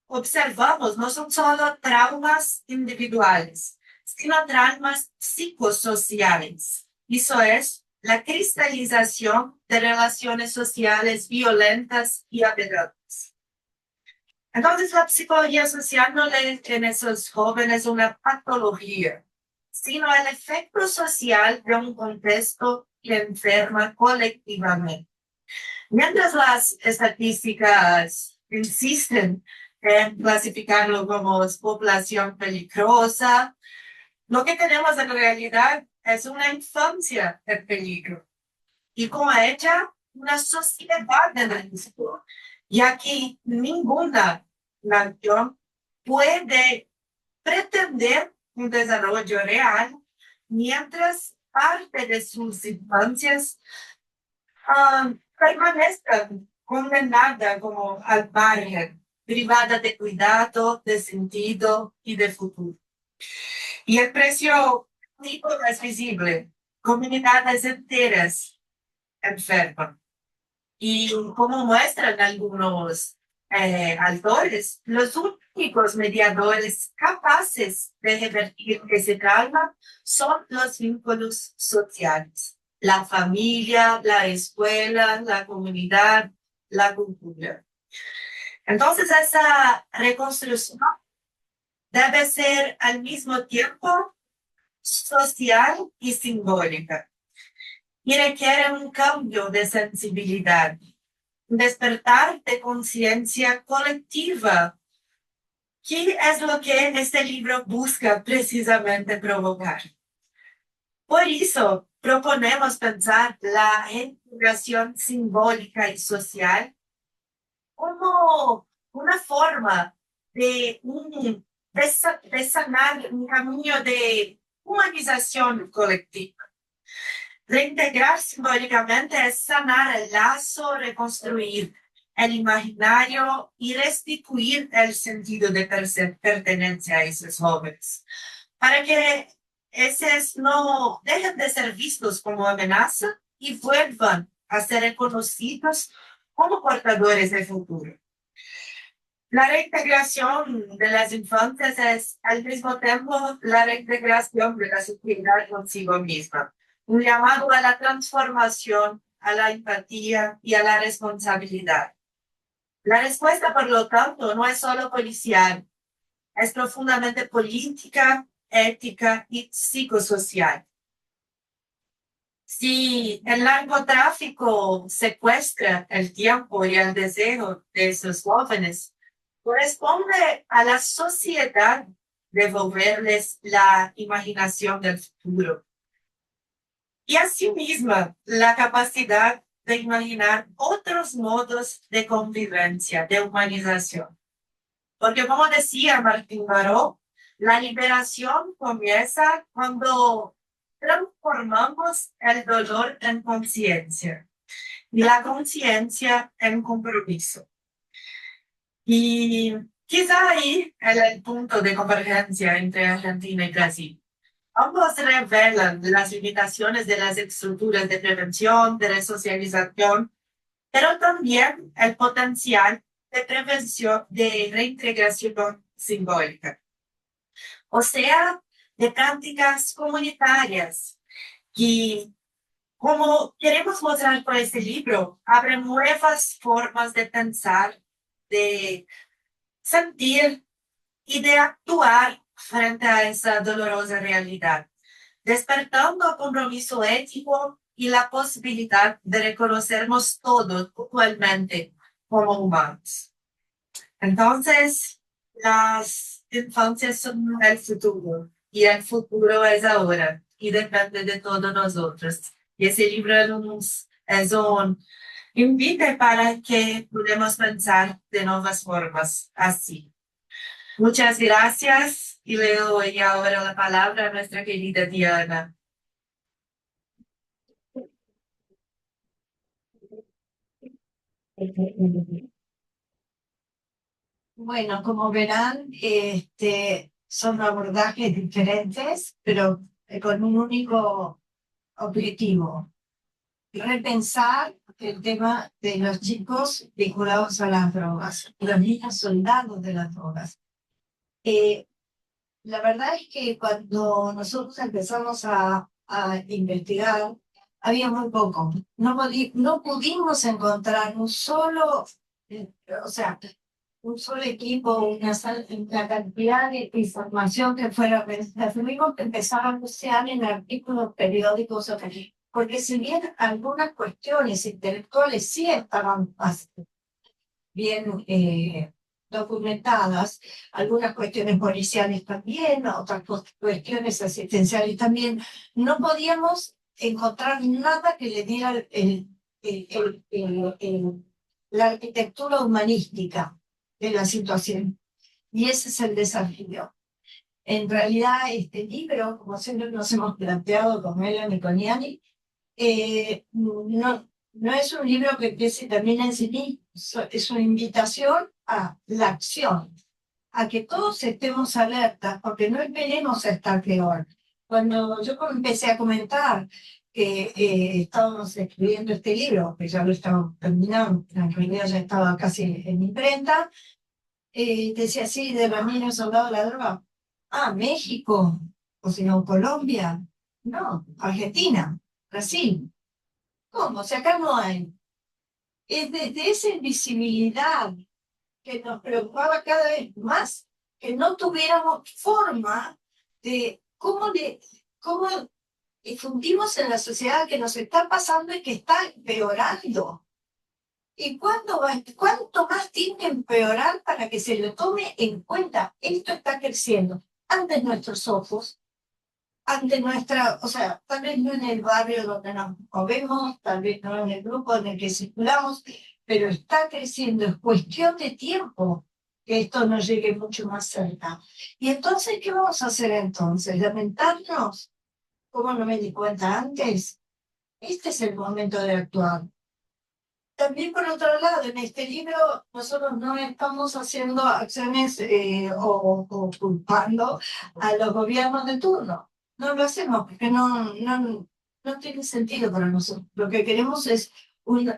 observamos no son solo traumas individuales, sino traumas psicosociales. Eso es la cristalización de relaciones sociales violentas y aberrantes. Entonces, la psicología social no lee en esos jóvenes una patología, sino el efecto social de un contexto que enferma colectivamente. Mientras las estadísticas insisten en clasificarlo como población peligrosa, lo que tenemos en realidad es una infancia en peligro y como ella una sociedad en riesgo, ya que ninguna nación puede pretender un desarrollo real mientras parte de sus infancias permanezca condenada como al margen, privada de cuidado, de sentido y de futuro. Y el precio tipo es visible. Comunidades enteras enferman. Y como muestran algunos autores, los únicos mediadores capaces de revertir ese trauma son los vínculos sociales. La familia, la escuela, la comunidad, la cultura. Entonces, esa reconstrucción debe ser al mismo tiempo social y simbólica. Y requiere un cambio de sensibilidad, un despertar de conciencia colectiva, que es lo que este libro busca precisamente provocar. Por eso, proponemos pensar la integración simbólica y social como una forma de sanar un camino de humanización colectiva. Reintegrar simbólicamente es sanar el lazo, reconstruir el imaginario y restituir el sentido de pertenencia a esos jóvenes, para que esos no dejen de ser vistos como amenaza y vuelvan a ser reconocidos como portadores del futuro. La reintegración de las infancias es al mismo tiempo la reintegración de la sociedad consigo misma, un llamado a la transformación, a la empatía y a la responsabilidad. La respuesta, por lo tanto, no es solo policial, es profundamente política, ética y psicosocial. Si el narcotráfico secuestra el tiempo y el deseo de esos jóvenes, corresponde a la sociedad devolverles la imaginación del futuro. Y asimismo, la capacidad de imaginar otros modos de convivencia, de humanización. Porque como decía Martín Baró, la liberación comienza cuando transformamos el dolor en conciencia y la conciencia en compromiso. Y quizá ahí es el punto de convergencia entre Argentina y Brasil. Ambos revelan las limitaciones de las estructuras de prevención, de resocialización, pero también el potencial de prevención, de reintegración simbólica. O sea, de prácticas comunitarias que Como queremos mostrar con este libro, abre nuevas formas de pensar, de sentir y de actuar frente a esa dolorosa realidad, despertando el compromiso ético y la posibilidad de reconocernos todos igualmente como humanos. Entonces, las infancias son el futuro y el futuro es ahora y depende de todos nosotros. Y ese libro es un invite para que podamos pensar de nuevas formas así. Muchas gracias y le doy ahora la palabra a nuestra querida Diana. Bueno, como verán, son abordajes diferentes, pero con un único objetivo: repensar el tema de los chicos vinculados a las drogas, los niños soldados de las drogas. La verdad es que cuando nosotros empezamos a investigar, había muy poco. No pudimos encontrar un solo, o sea, un solo equipo, una cantidad de información que fuera. Tuvimos que empezar a buscar en artículos periódicos, porque si bien algunas cuestiones intelectuales sí estaban bien documentadas, algunas cuestiones policiales también, otras cuestiones asistenciales también, no podíamos encontrar nada que le diera la arquitectura humanística de la situación. Y ese es el desafío. En realidad, este libro, como siempre nos hemos planteado con Melanie y con Yanni, no es un libro que empiece y termine en sí mismo, es una invitación a la acción, a que todos estemos alertas, porque no esperemos a estar peor. Cuando yo empecé a comentar que estábamos escribiendo este libro, que ya lo estábamos terminando, en realidad ya estaba casi en imprenta, decía así, de los niños soldados de la droga. Ah, México, o si no, Colombia, no, Argentina, Brasil. ¿Cómo? Si acá no hay. Es desde esa invisibilidad que nos preocupaba cada vez más, que no tuviéramos forma de cómo difundimos en la sociedad que nos está pasando y que está empeorando. ¿Y cuánto más tiene que empeorar para que se lo tome en cuenta? Esto está creciendo ante nuestros ojos, ante nuestra, o sea, tal vez no en el barrio donde nos movemos, tal vez no en el grupo en el que circulamos, pero está creciendo. Es cuestión de tiempo que esto nos llegue mucho más cerca. Y entonces, ¿qué vamos a hacer entonces? ¿Lamentarnos? ¿Cómo no me di cuenta antes? Este es el momento de actuar. También, por otro lado, en este libro nosotros no estamos haciendo acciones o culpando a los gobiernos de turno. No lo hacemos porque no tiene sentido para nosotros. Lo que queremos es un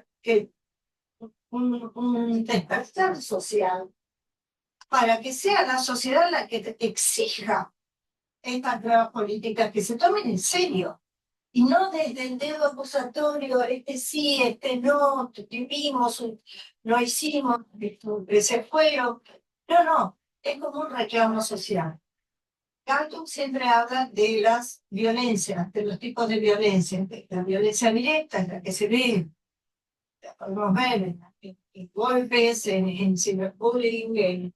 despertar social para que sea la sociedad la que exija estas nuevas políticas que se tomen en serio. Y no desde el dedo acusatorio, este sí, este no, vivimos, no hicimos, se fueron. No, es como un reclamo social. Galtung siempre habla de las violencias, de los tipos de violencia. La violencia directa es la que se ve, la podemos ver en golpes, en ciberbullying,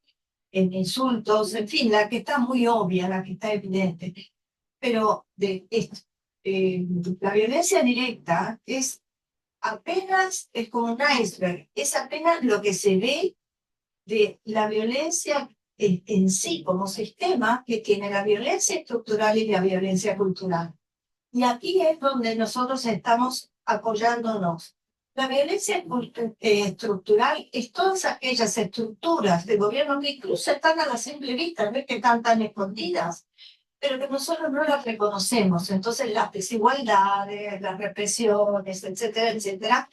en insultos, en fin, la que está muy obvia, la que está evidente. Pero la violencia directa es como un iceberg, es apenas lo que se ve de la violencia en sí, como sistema que tiene la violencia estructural y la violencia cultural. Y aquí es donde nosotros estamos apoyándonos. La violencia estructural es todas aquellas estructuras de gobierno que incluso están a la simple vista, no es que están tan escondidas, pero que nosotros no las reconocemos. Entonces las desigualdades, las represiones, etcétera, etcétera,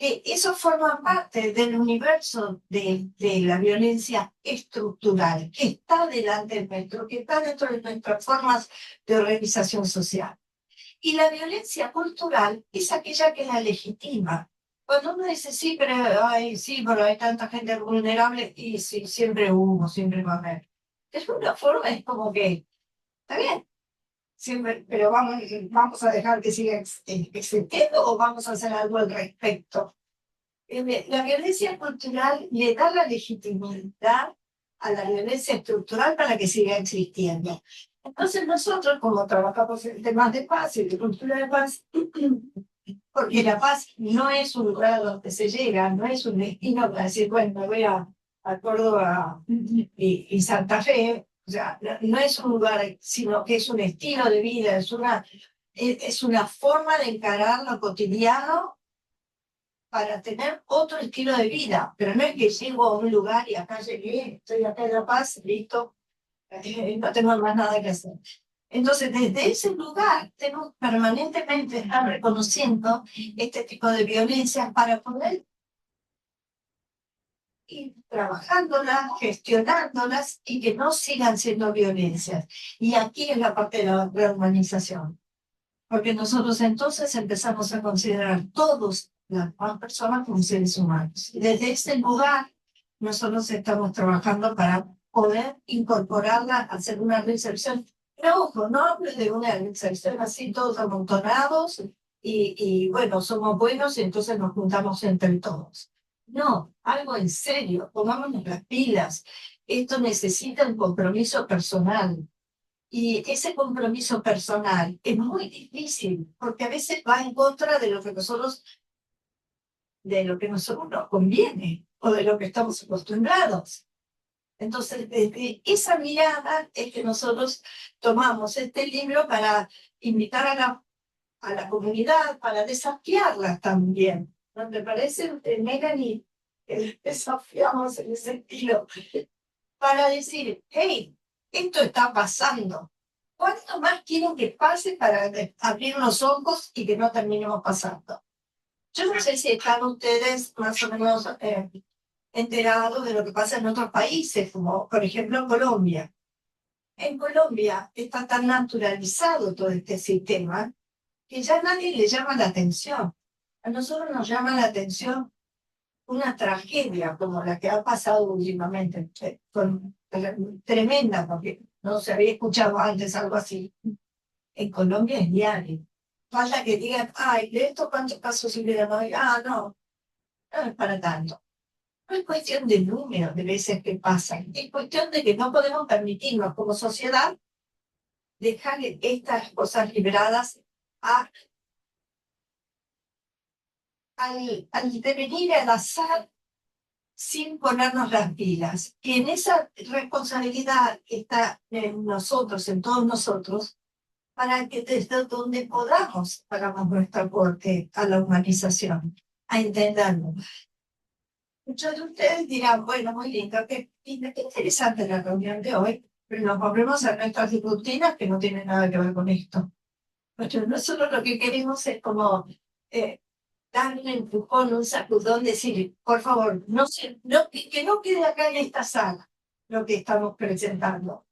eso forma parte del universo de la violencia estructural, que está delante nuestro, que está dentro de nuestras formas de organización social. Y la violencia cultural es aquella que la legitima. Cuando uno dice, sí, pero, ay, sí, pero hay tanta gente vulnerable, y sí, siempre hubo, siempre va a haber. De alguna forma es como que, está bien, siempre, pero vamos a dejar que siga existiendo o vamos a hacer algo al respecto. La violencia cultural le da la legitimidad a la violencia estructural para que siga existiendo. Entonces nosotros, como trabajamos en temas de paz y de cultura de paz, porque la paz no es un lugar donde se llega, no es un destino para decir, bueno, me voy a Córdoba y Santa Fe, o sea, no es un lugar, sino que es un estilo de vida, es una forma de encarar lo cotidiano para tener otro estilo de vida, pero no es que llego a un lugar y acá llegué, estoy acá en La Paz, listo, no tengo más nada que hacer. Entonces, desde ese lugar, tenemos permanentemente estar reconociendo este tipo de violencias para poder ir trabajándolas, gestionándolas y que no sigan siendo violencias. Y aquí es la parte de la rehumanización. Porque nosotros entonces empezamos a considerar todos las personas como seres humanos. Y desde ese lugar, nosotros estamos trabajando para poder incorporarla, hacer una reinserción. Pero ojo, no hablo de una reinserción así todos amontonados y bueno, somos buenos y entonces nos juntamos entre todos. No, algo en serio, pongámonos las pilas. Esto necesita un compromiso personal. Y ese compromiso personal es muy difícil, porque a veces va en contra de lo que nosotros nos conviene, o de lo que estamos acostumbrados. Entonces, desde esa mirada es que nosotros tomamos este libro para invitar a la comunidad, para desafiarla también. ¿No te parece, Melanie? Desafiamos en ese sentido, para decir, hey, esto está pasando. ¿Cuánto más quieren que pase para abrir los ojos y que no terminemos pasando? Yo no sé si están ustedes más o menos enterados de lo que pasa en otros países, como por ejemplo en Colombia. En Colombia está tan naturalizado todo este sistema que ya nadie le llama la atención. A nosotros nos llama la atención una tragedia como la que ha pasado últimamente, tremenda, porque no se había escuchado antes algo así. En Colombia es diario. Falta que digan, ay, de estos cuántos casos hubieran hoy. Ah, no, no es para tanto. No es cuestión de número de veces que pasan, es cuestión de que no podemos permitirnos como sociedad dejar estas cosas liberadas al devenir, al azar, sin ponernos las pilas. Y en esa responsabilidad está en nosotros, en todos nosotros, para que desde donde podamos hagamos nuestro aporte a la humanización, a entenderlo. Muchos de ustedes dirán, bueno, muy lindo, qué interesante la reunión de hoy, pero nos volvemos a nuestras rutinas que no tienen nada que ver con esto. Pero nosotros lo que queremos es como dar un empujón, un sacudón, decir, por favor, que no quede acá en esta sala lo que estamos presentando.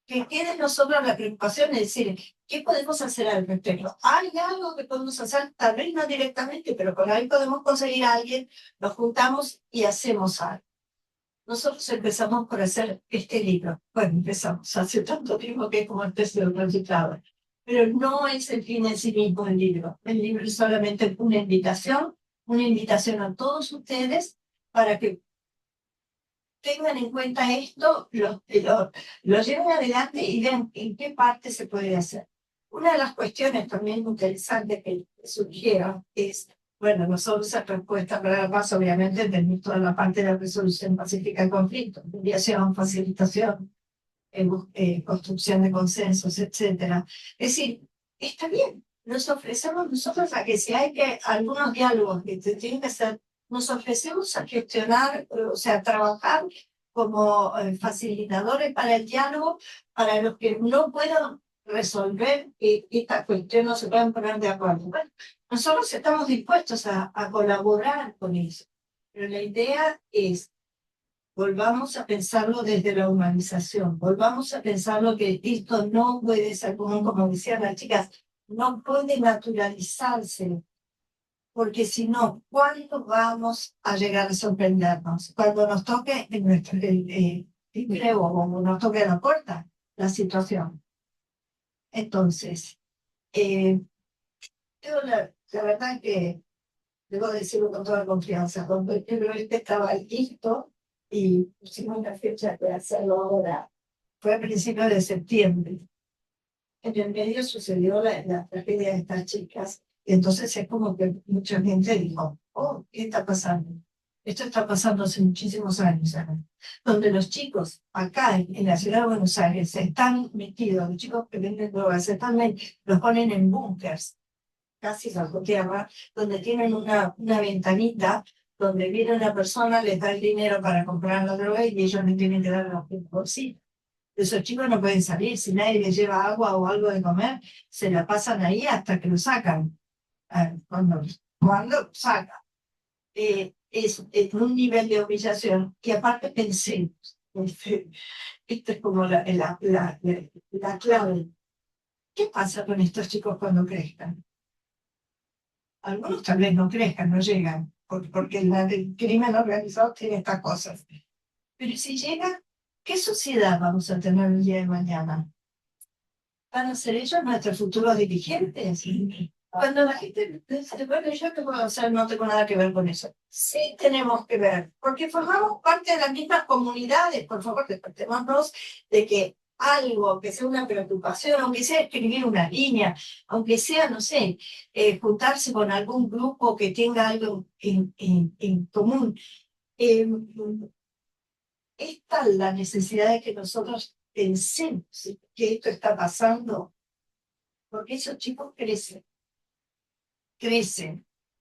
Que quede en nosotros la preocupación de decir, ¿qué podemos hacer al respecto? ¿Hay algo que podemos hacer? Tal vez no directamente, pero por ahí podemos conseguir a alguien, nos juntamos y hacemos algo. Nosotros empezamos por hacer este libro. Bueno, empezamos hace tanto tiempo que es como el texto del reciclado. Pero no es el fin en sí mismo el libro. El libro es solamente una invitación a todos ustedes para que tengan en cuenta esto, lo lleven adelante y vean en qué parte se puede hacer. Una de las cuestiones también interesantes que surgieron es, bueno, nosotros en respuesta para la paz, obviamente, tenemos toda la parte de la resolución pacífica del conflicto, mediación, facilitación, construcción de consensos, etcétera. Es decir, está bien, nos ofrecemos nosotros a que si hay que algunos diálogos que se tienen que hacer, nos ofrecemos a gestionar, o sea, a trabajar como facilitadores para el diálogo, para los que no puedan resolver esta cuestión, no se puedan poner de acuerdo. Bueno, nosotros estamos dispuestos a colaborar con eso, pero la idea es volvamos a pensarlo desde la humanización, volvamos a pensarlo que esto no puede ser común, como decían las chicas, no puede naturalizarse, porque si no, ¿cuándo vamos a llegar a sorprendernos? Cuando nos toque en nuestro empleo o nos toque a la puerta la situación. Entonces, yo la verdad que debo decirlo con toda confianza, cuando el libro estaba listo y pusimos una fecha de hacerlo ahora, fue a principios de septiembre. En el medio sucedió la tragedia de estas chicas, y entonces es como que mucha gente dijo, oh, ¿qué está pasando? Esto está pasando hace muchísimos años, ¿no? Donde los chicos acá en la ciudad de Buenos Aires se están metidos, los chicos que venden drogas, los ponen en búnkers, casi bajo tierra, donde tienen una ventanita donde viene una persona, les da el dinero para comprar la droga y ellos no tienen que dar los bolsillos. Esos chicos no pueden salir, si nadie les lleva agua o algo de comer, se la pasan ahí hasta que lo sacan. Cuando sacan. Es un nivel de humillación que aparte pensemos, esto es como la clave. ¿Qué pasa con estos chicos cuando crezcan? Algunos tal vez no crezcan, no llegan, porque el crimen organizado tiene estas cosas. Pero si llegan, ¿qué sociedad vamos a tener el día de mañana? ¿Van a ser ellos nuestros futuros dirigentes? Cuando la gente dice, bueno, ¿yo qué puedo hacer? No tengo nada que ver con eso. Sí tenemos que ver, porque formamos parte de las mismas comunidades. Por favor, despertémonos de que algo, que sea una preocupación, aunque sea escribir una línea, aunque sea, no sé, juntarse con algún grupo que tenga algo en común. Es tal la necesidad de que nosotros pensemos que esto está pasando, porque esos chicos crecen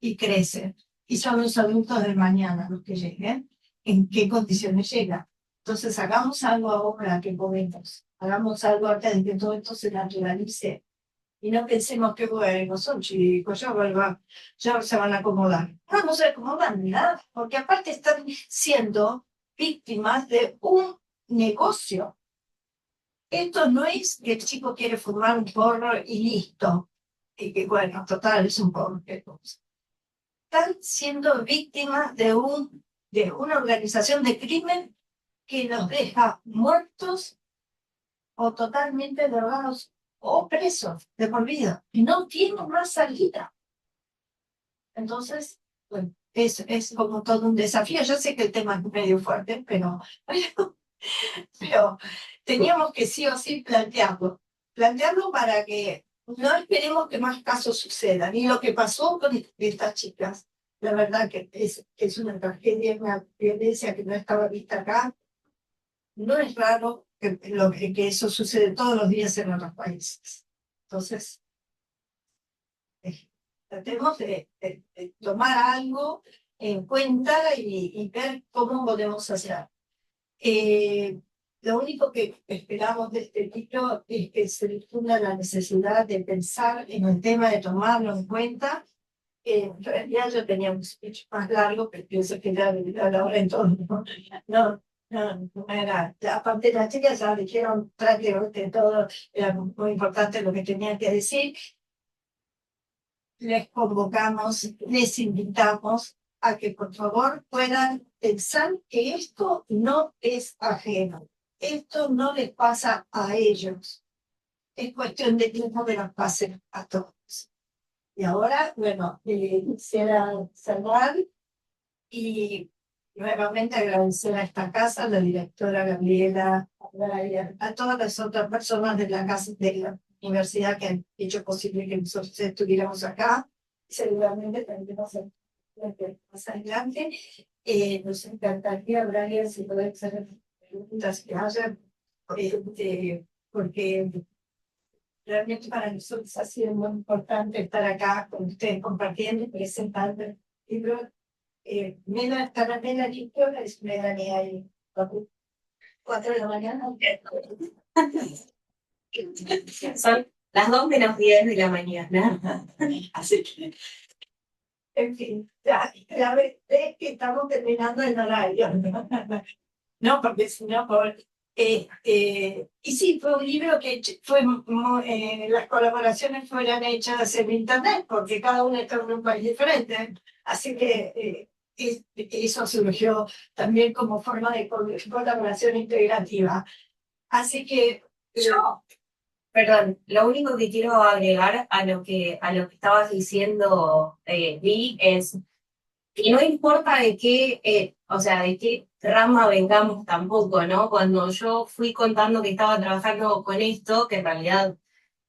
y crecen, y son los adultos de mañana los que lleguen, en qué condiciones llegan. Entonces hagamos algo ahora que podemos, hagamos algo antes de que todo esto se naturalice, y no pensemos que bueno, son chicos, ya se van a acomodar. No se acomodan nada, porque aparte están siendo víctimas de un negocio. Esto no es que el chico quiere fumar un porro y listo, y que bueno, total, es un porro. Están siendo víctimas de una organización de crimen que los deja muertos o totalmente drogados o presos de por vida, y no tienen más salida. Entonces, bueno, es como todo un desafío. Yo sé que el tema es medio fuerte, pero teníamos que sí o sí plantearlo para que no esperemos que más casos sucedan. Y lo que pasó con estas chicas, la verdad que es una tragedia, una violencia que no estaba vista acá. No es raro que eso sucede todos los días en otros países. Entonces, tratemos de tomar algo en cuenta y ver cómo podemos hacer. Lo único que esperamos de este libro es que se difunda la necesidad de pensar en el tema, de tomarlo en cuenta. En realidad yo tenía un speech más largo, pero pienso que ya a la hora en todo. No era. Aparte de las chicas ya dijeron prácticamente todo, era muy importante lo que tenían que decir. Les convocamos, les invitamos a que por favor puedan pensar que esto no es ajeno, esto no les pasa a ellos, es cuestión de tiempo que nos pase a todos. Y ahora, bueno, quisiera cerrar y nuevamente agradecer a esta casa, a la directora Gabriela, a todas las otras personas de la casa de la universidad que han hecho posible que nosotros estuviéramos acá. Seguramente también más adelante. Nos encantaría, Brian, si pueden hacer preguntas que haya, porque realmente para nosotros ha sido muy importante estar acá con ustedes compartiendo y presentando el libro. Melanie, ¿qué hora es Melanie ahí? 4 de la mañana. Son las 2:10 de la mañana. Así que, en fin, ya ves que estamos terminando el horario. No, porque si no, Y sí, fue un libro que las colaboraciones fueran hechas en internet, porque cada uno está en un país diferente. Así que eso surgió también como forma de colaboración integrativa. Así que Yo, perdón, lo único que quiero agregar a lo que estabas diciendo, Vi, es que no importa de qué, o sea, de qué rama vengamos tampoco, ¿no? Cuando yo fui contando que estaba trabajando con esto, que en realidad, o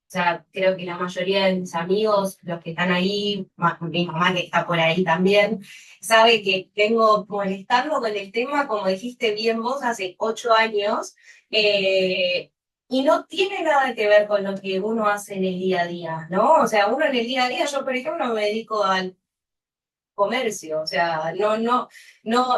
sea, creo que la mayoría de mis amigos, los que están ahí, mi mamá que está por ahí también, sabe que vengo molestando con el tema, como dijiste bien vos, hace 8 años, y no tiene nada que ver con lo que uno hace en el día a día, ¿no? O sea, uno en el día a día, yo por ejemplo me dedico al comercio, o sea, no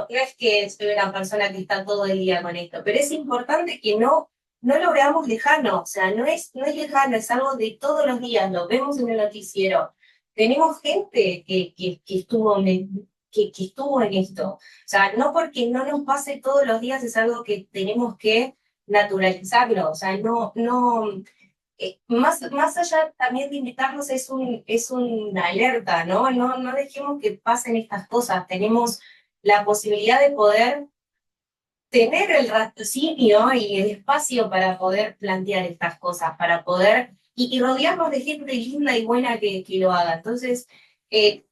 es que soy una persona que está todo el día con esto, pero es importante que no lo veamos lejano, o sea, no es lejano, es algo de todos los días, lo vemos en el noticiero. Tenemos gente que estuvo que estuvo en esto. O sea, no porque no nos pase todos los días es algo que tenemos que naturalizarlo, o sea, más allá también de invitarnos es una alerta, ¿no? No dejemos que pasen estas cosas. Tenemos la posibilidad de poder tener el raciocinio y el espacio para poder plantear estas cosas, para poder, y rodearnos de gente linda y buena que lo haga. Entonces,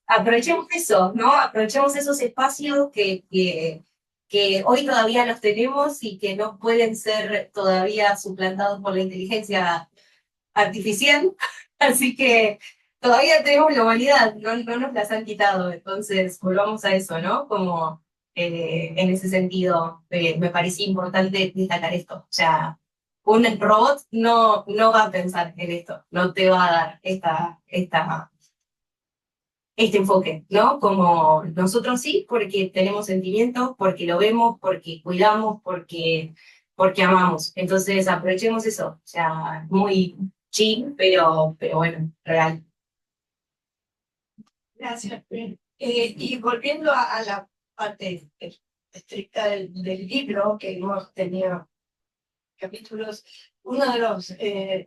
aprovechemos eso, ¿no? Aprovechemos esos espacios que hoy todavía los tenemos y que no pueden ser todavía suplantados por la inteligencia artificial, así que todavía tenemos la humanidad, no nos las han quitado, entonces volvamos a eso, ¿no? Como en ese sentido me parecía importante destacar esto, o sea, un robot no va a pensar en esto, no te va a dar este enfoque, ¿no? Como nosotros sí, porque tenemos sentimientos, porque lo vemos, porque cuidamos, porque amamos. Entonces aprovechemos eso. O sea, muy chill, pero bueno, real. gracias. Y volviendo a la parte estricta del libro, que hemos tenido capítulos, uno de los,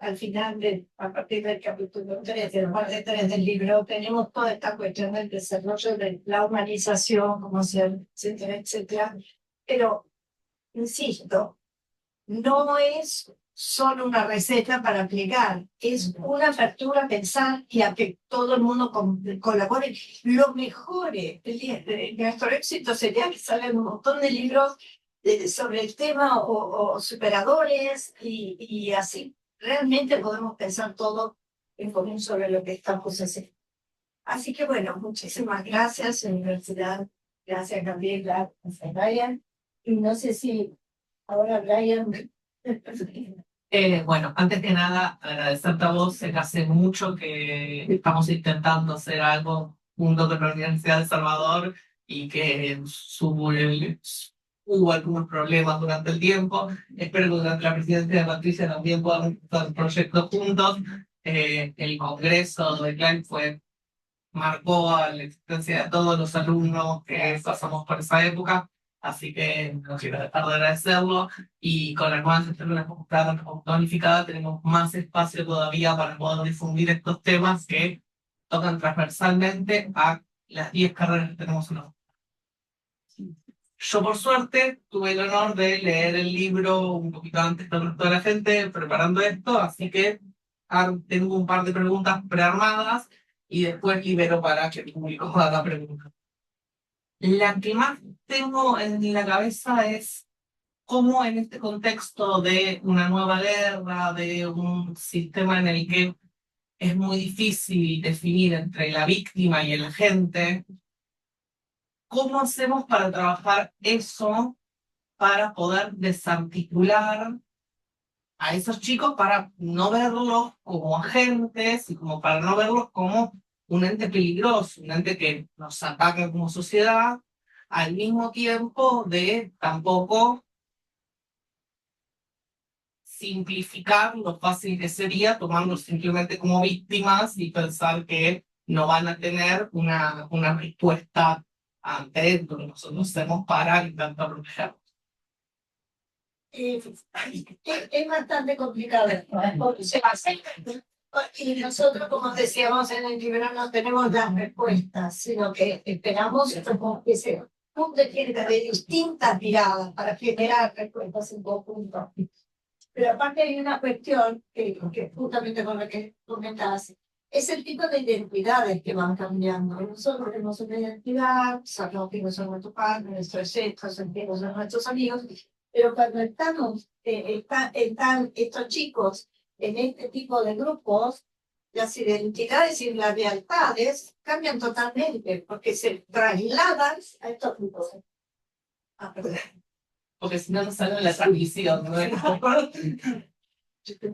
al final, a partir del capítulo 3, de la parte 3 del libro, tenemos toda esta cuestión del desarrollo de la humanización, como se, etcétera, etcétera. Pero, insisto, no es solo una receta para aplicar, es una apertura a pensar y a que todo el mundo colabore. Lo mejore. Nuestro éxito sería que salgan un montón de libros sobre el tema o superadores y así realmente podemos pensar todo en común sobre lo que estamos haciendo. Así que bueno, muchísimas gracias, Universidad. Gracias, Gabriela. Gracias, Brian. Y no sé si ahora Brian. Bueno, antes que nada, agradecerte a vos, sé que hace mucho que estamos intentando hacer algo junto con la Universidad de Salvador y que hubo algunos problemas durante el tiempo. Espero que durante la presidencia de Patricia también podamos empezar el proyecto juntos. El congreso de CLAN marcó a la existencia de todos los alumnos que pasamos por esa época. Así que no quiero dejar de agradecerlo. Y con la nueva gestión de la computadora unificada tenemos más espacio todavía para poder difundir estos temas que tocan transversalmente a las 10 carreras que tenemos en la. Yo, por suerte, tuve el honor de leer el libro un poquito antes que el resto de la gente preparando esto, así que tengo un par de preguntas prearmadas y después libero para que el público haga preguntas. La que más tengo en la cabeza es cómo en este contexto de una nueva guerra, de un sistema en el que es muy difícil definir entre la víctima y el agente, ¿cómo hacemos para trabajar eso, para poder desarticular a esos chicos, para no verlos como agentes y como para no verlos como un ente peligroso, un ente que nos ataca como sociedad, al mismo tiempo de tampoco simplificar lo fácil que sería tomarlos simplemente como víctimas y pensar que no van a tener una respuesta ante lo que nosotros hacemos para intentar protegerlos? Es bastante complicado, porque se hace, y nosotros, como decíamos en el libro, no tenemos las respuestas, sino que esperamos como que se junte gente de distintas miradas para generar respuestas en conjunto. Pero aparte hay una cuestión que justamente con la que comentas, es el tipo de identidades que van cambiando. Nosotros tenemos una identidad, sabemos que no son nuestros padres, nuestros hijos, sentimos a nuestros amigos, pero cuando están estos chicos en este tipo de grupos, las identidades y las lealtades cambian totalmente, porque se trasladan a estos grupos. Ah, perdón. Porque si no, no sale en la transmisión, ¿no?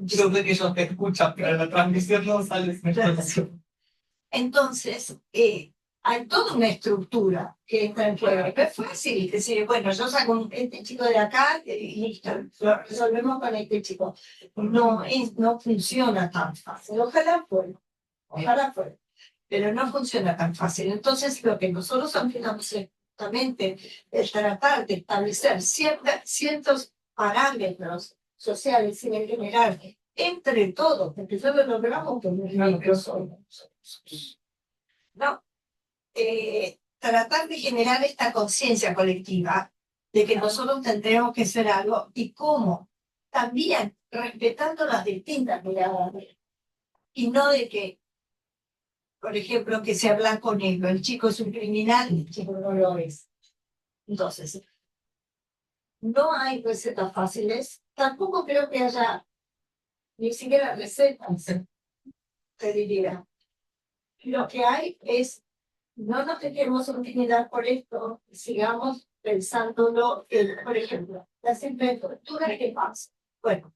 Yo sé que ellos te escuchan, pero en la transmisión no sale esa información. Entonces, hay toda una estructura que entra en juego. No es fácil decir, bueno, yo saco este chico de acá y listo, lo resolvemos con este chico. No funciona tan fácil. Ojalá fuera, pero no funciona tan fácil. Entonces, lo que nosotros hacemos es justamente el tratar de establecer ciertos parámetros sociales y en general entre todos, porque yo lo logramos con los libros no, tratar de generar esta conciencia colectiva de que nosotros tendremos que hacer algo y cómo, también respetando las distintas miradas y no de que, por ejemplo, que sea blanco o negro, el chico es un criminal, el chico no lo es. Entonces, no hay recetas fáciles, tampoco creo que haya ni siquiera recetas, te diría. Lo que hay es, no nos dejemos intimidar por esto, sigamos pensándolo, por ejemplo, la simple estructura que pasa. Bueno,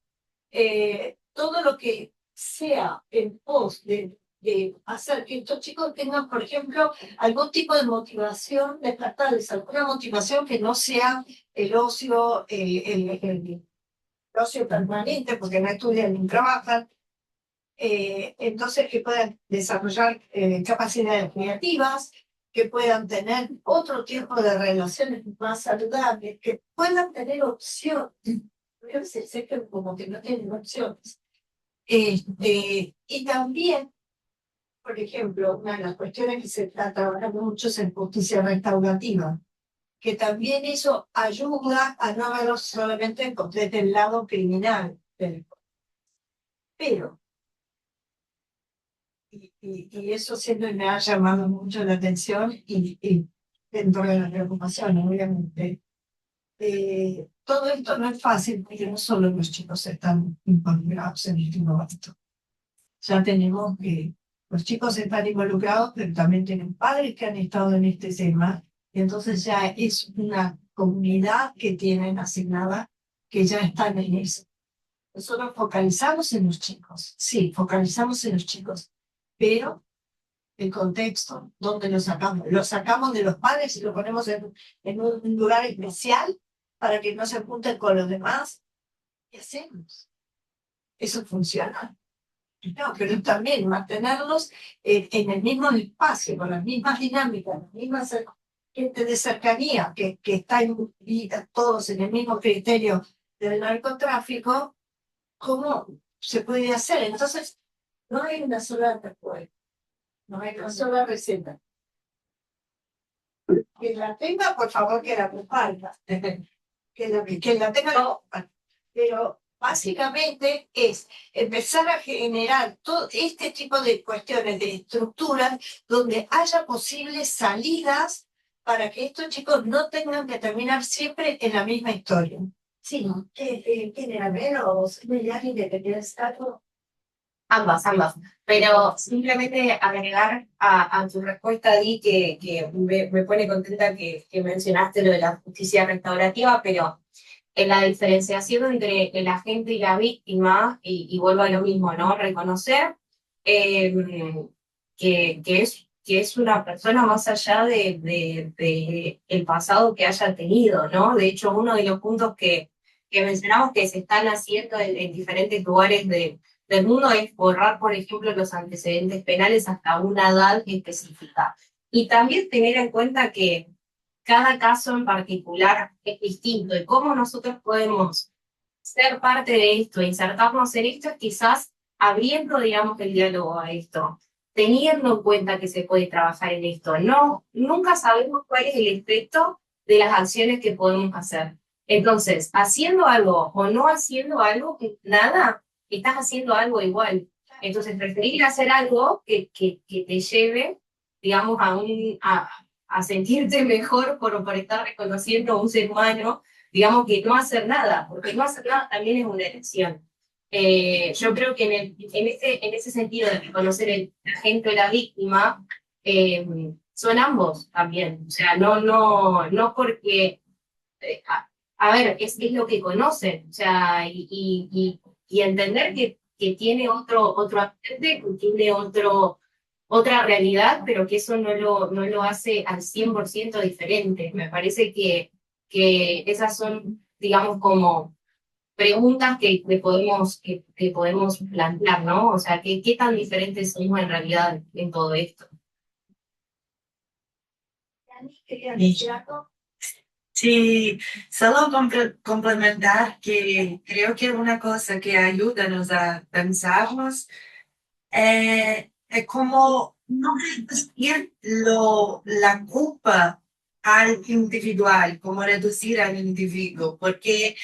todo lo que sea en pos de hacer que estos chicos tengan, por ejemplo, algún tipo de motivación, despertarles alguna motivación que no sea el ocio, el ocio permanente, porque no estudian ni trabajan, entonces que puedan desarrollar capacidades creativas, que puedan tener otro tipo de relaciones más saludables, que puedan tener opciones. A veces sé que como que no tienen opciones. Y también, por ejemplo, una de las cuestiones que se está trabajando mucho es en justicia restaurativa, que también eso ayuda a no verlo solamente desde el lado criminal. Pero y eso siempre me ha llamado mucho la atención y dentro de la preocupación, obviamente. Todo esto no es fácil porque no solo los chicos están involucrados en este momento. Ya tenemos que los chicos están involucrados, pero también tienen padres que han estado en este tema, y entonces ya es una comunidad que tienen asignada que ya están en eso. Nosotros focalizamos en los chicos, sí, focalizamos en los chicos, pero el contexto donde lo sacamos de los padres y lo ponemos en un lugar especial para que no se junten con los demás. ¿Qué hacemos? Eso funciona. No, pero también mantenerlos en el mismo espacio, con las mismas dinámicas, las mismas gente de cercanía que está todos en el mismo criterio del narcotráfico. ¿Cómo se puede hacer? Entonces, no hay una sola respuesta. No hay una sola receta. Que la tenga, por favor, que la comparta. Que la tenga, no. Pero básicamente es empezar a generar todo este tipo de cuestiones, de estructuras, donde haya posibles salidas para que estos chicos no tengan que terminar siempre en la misma historia. Sí, que tiene menos mediaje independiente. Ambas. Pero simplemente agregar a tu respuesta, Di, que me pone contenta que mencionaste lo de la justicia restaurativa, pero en la diferenciación entre el agente y la víctima, y vuelvo a lo mismo, ¿no? Reconocer que es una persona más allá de el pasado que haya tenido, ¿no? De hecho, uno de los puntos que mencionamos que se están haciendo en diferentes lugares del mundo es borrar, por ejemplo, los antecedentes penales hasta una edad específica. Y también tener en cuenta que cada caso en particular es distinto y cómo nosotros podemos ser parte de esto, insertarnos en esto, es quizás abriendo, digamos, el diálogo a esto, teniendo en cuenta que se puede trabajar en esto. No, nunca sabemos cuál es el efecto de las acciones que podemos hacer. Entonces, haciendo algo o no haciendo algo, nada, estás haciendo algo igual. Entonces, preferir hacer algo que te lleve, digamos, a sentirte mejor por estar reconociendo a un ser humano, digamos que no hacer nada, porque no hacer nada también es una elección. Yo creo que en ese sentido de reconocer el agente o la víctima, son ambos también. O sea, no porque, a ver, es lo que conocen, o sea, y entender que tiene otro agente, que tiene otra realidad, pero que eso no lo hace al 100% diferente. Me parece que esas son, digamos, como preguntas que podemos plantear, ¿no? O sea, ¿qué tan diferentes somos en realidad en todo esto? ¿Querían decir algo? Sí, solo complementar que creo que una cosa que ayuda-nos a pensarnos es como no reducir la culpa al individual, como reducir al individuo, porque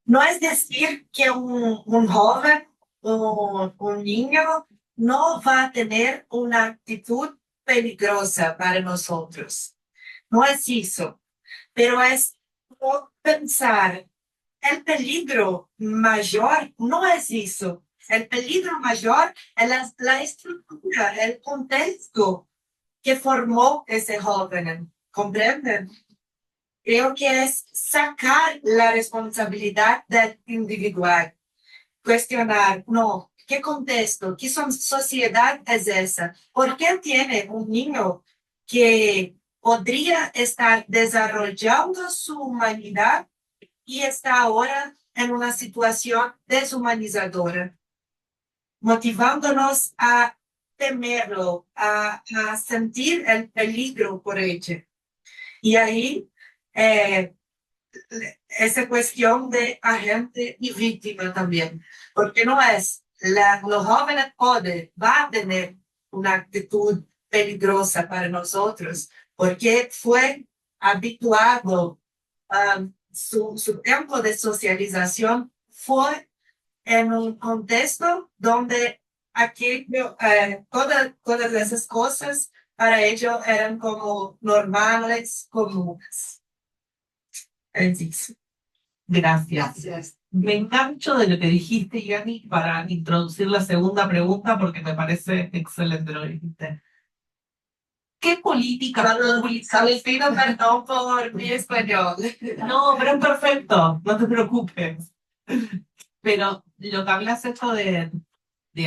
no es decir que un joven o un niño no va a tener una actitud peligrosa para nosotros. No es eso, pero es pensar, el peligro mayor no es eso. El peligro mayor es la estructura, el contexto que formó ese joven. ¿Comprenden? Creo que es sacar la responsabilidad del individual, cuestionar, no, ¿qué contexto, qué sociedad es esa? ¿Por qué tiene un niño que podría estar desarrollando su humanidad y está ahora en una situación deshumanizadora, motivándonos a temerlo, a sentir el peligro por ello? Y ahí, eh, esa cuestión de agente y víctima también, porque no es, los jóvenes va a tener una actitud peligrosa para nosotros, porque fue habituado, su tiempo de socialización fue en un contexto donde aquí, todas esas cosas para ellos eran como normales, comunes. Es eso. Gracias. Gracias. Me engancho de lo que dijiste, Yani, para introducir la segunda pregunta, porque me parece excelente lo que dijiste. ¿Qué políticas públicas? Pido perdón por mi español. No, pero es perfecto, no te preocupes. Pero lo que hablas esto de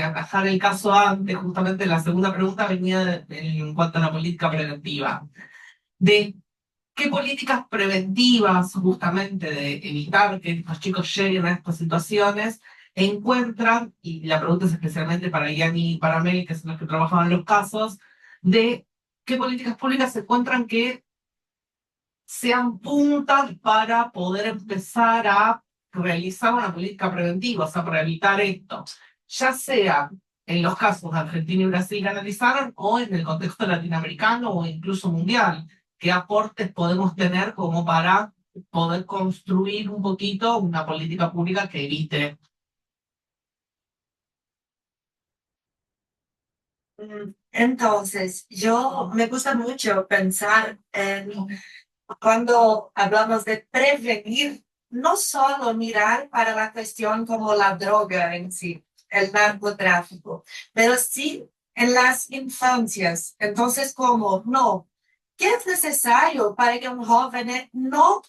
atajar el caso antes, justamente la segunda pregunta venía en cuanto a la política preventiva. De qué políticas preventivas, justamente, de evitar que los chicos lleguen a estas situaciones, encuentran, y la pregunta es especialmente para Yani y para Mel, que son los que trabajaban los casos, de qué políticas públicas se encuentran que sean puntas para poder empezar a realizar una política preventiva, o sea, para evitar esto, ya sea en los casos de Argentina y Brasil que analizaron, o en el contexto latinoamericano o incluso mundial. ¿Qué aportes podemos tener como para poder construir un poquito una política pública que evite? Entonces, yo me gusta mucho pensar en cuando hablamos de prevenir, no solo mirar para la cuestión como la droga en sí, el narcotráfico, pero sí en las infancias. Entonces, como, no, ¿qué es necesario para que un joven no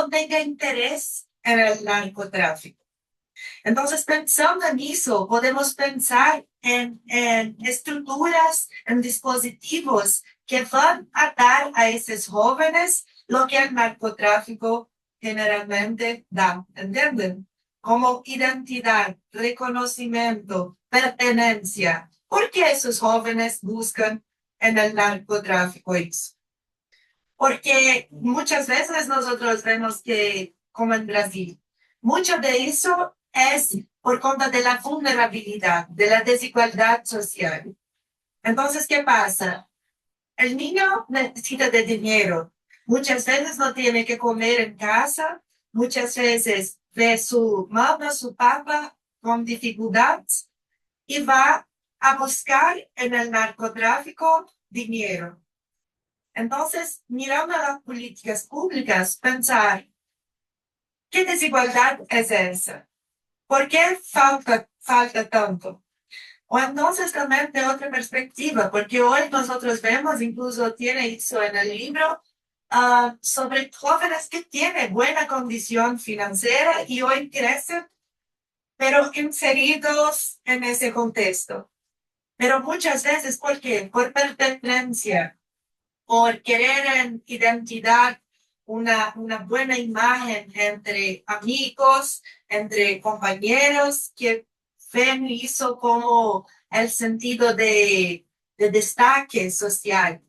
tenga interés en el narcotráfico? Entonces, pensando en eso, podemos pensar en estructuras, en dispositivos que van a dar a esos jóvenes lo que el narcotráfico generalmente da, ¿entienden? Como identidad, reconocimiento, pertenencia. ¿Por qué esos jóvenes buscan en el narcotráfico eso? Porque muchas veces nosotros vemos que, como en Brasil, mucho de eso es por cuenta de la vulnerabilidad, de la desigualdad social. Entonces, ¿qué pasa? El niño necesita de dinero. Muchas veces no tiene que comer en casa. Muchas veces ve su mamá, su papá con dificultades y va a buscar en el narcotráfico dinero. Entonces, mirando las políticas públicas, pensar, ¿qué desigualdad es esa? ¿Por qué falta tanto? O entonces también de otra perspectiva, porque hoy nosotros vemos, incluso tiene eso en el libro, sobre jóvenes que tienen buena condición financiera y hoy crecen, pero inseridos en ese contexto. Pero muchas veces, ¿por qué? Por pertenencia, por querer en identidad una buena imagen entre amigos, entre compañeros, que ven eso como el sentido de destaque social.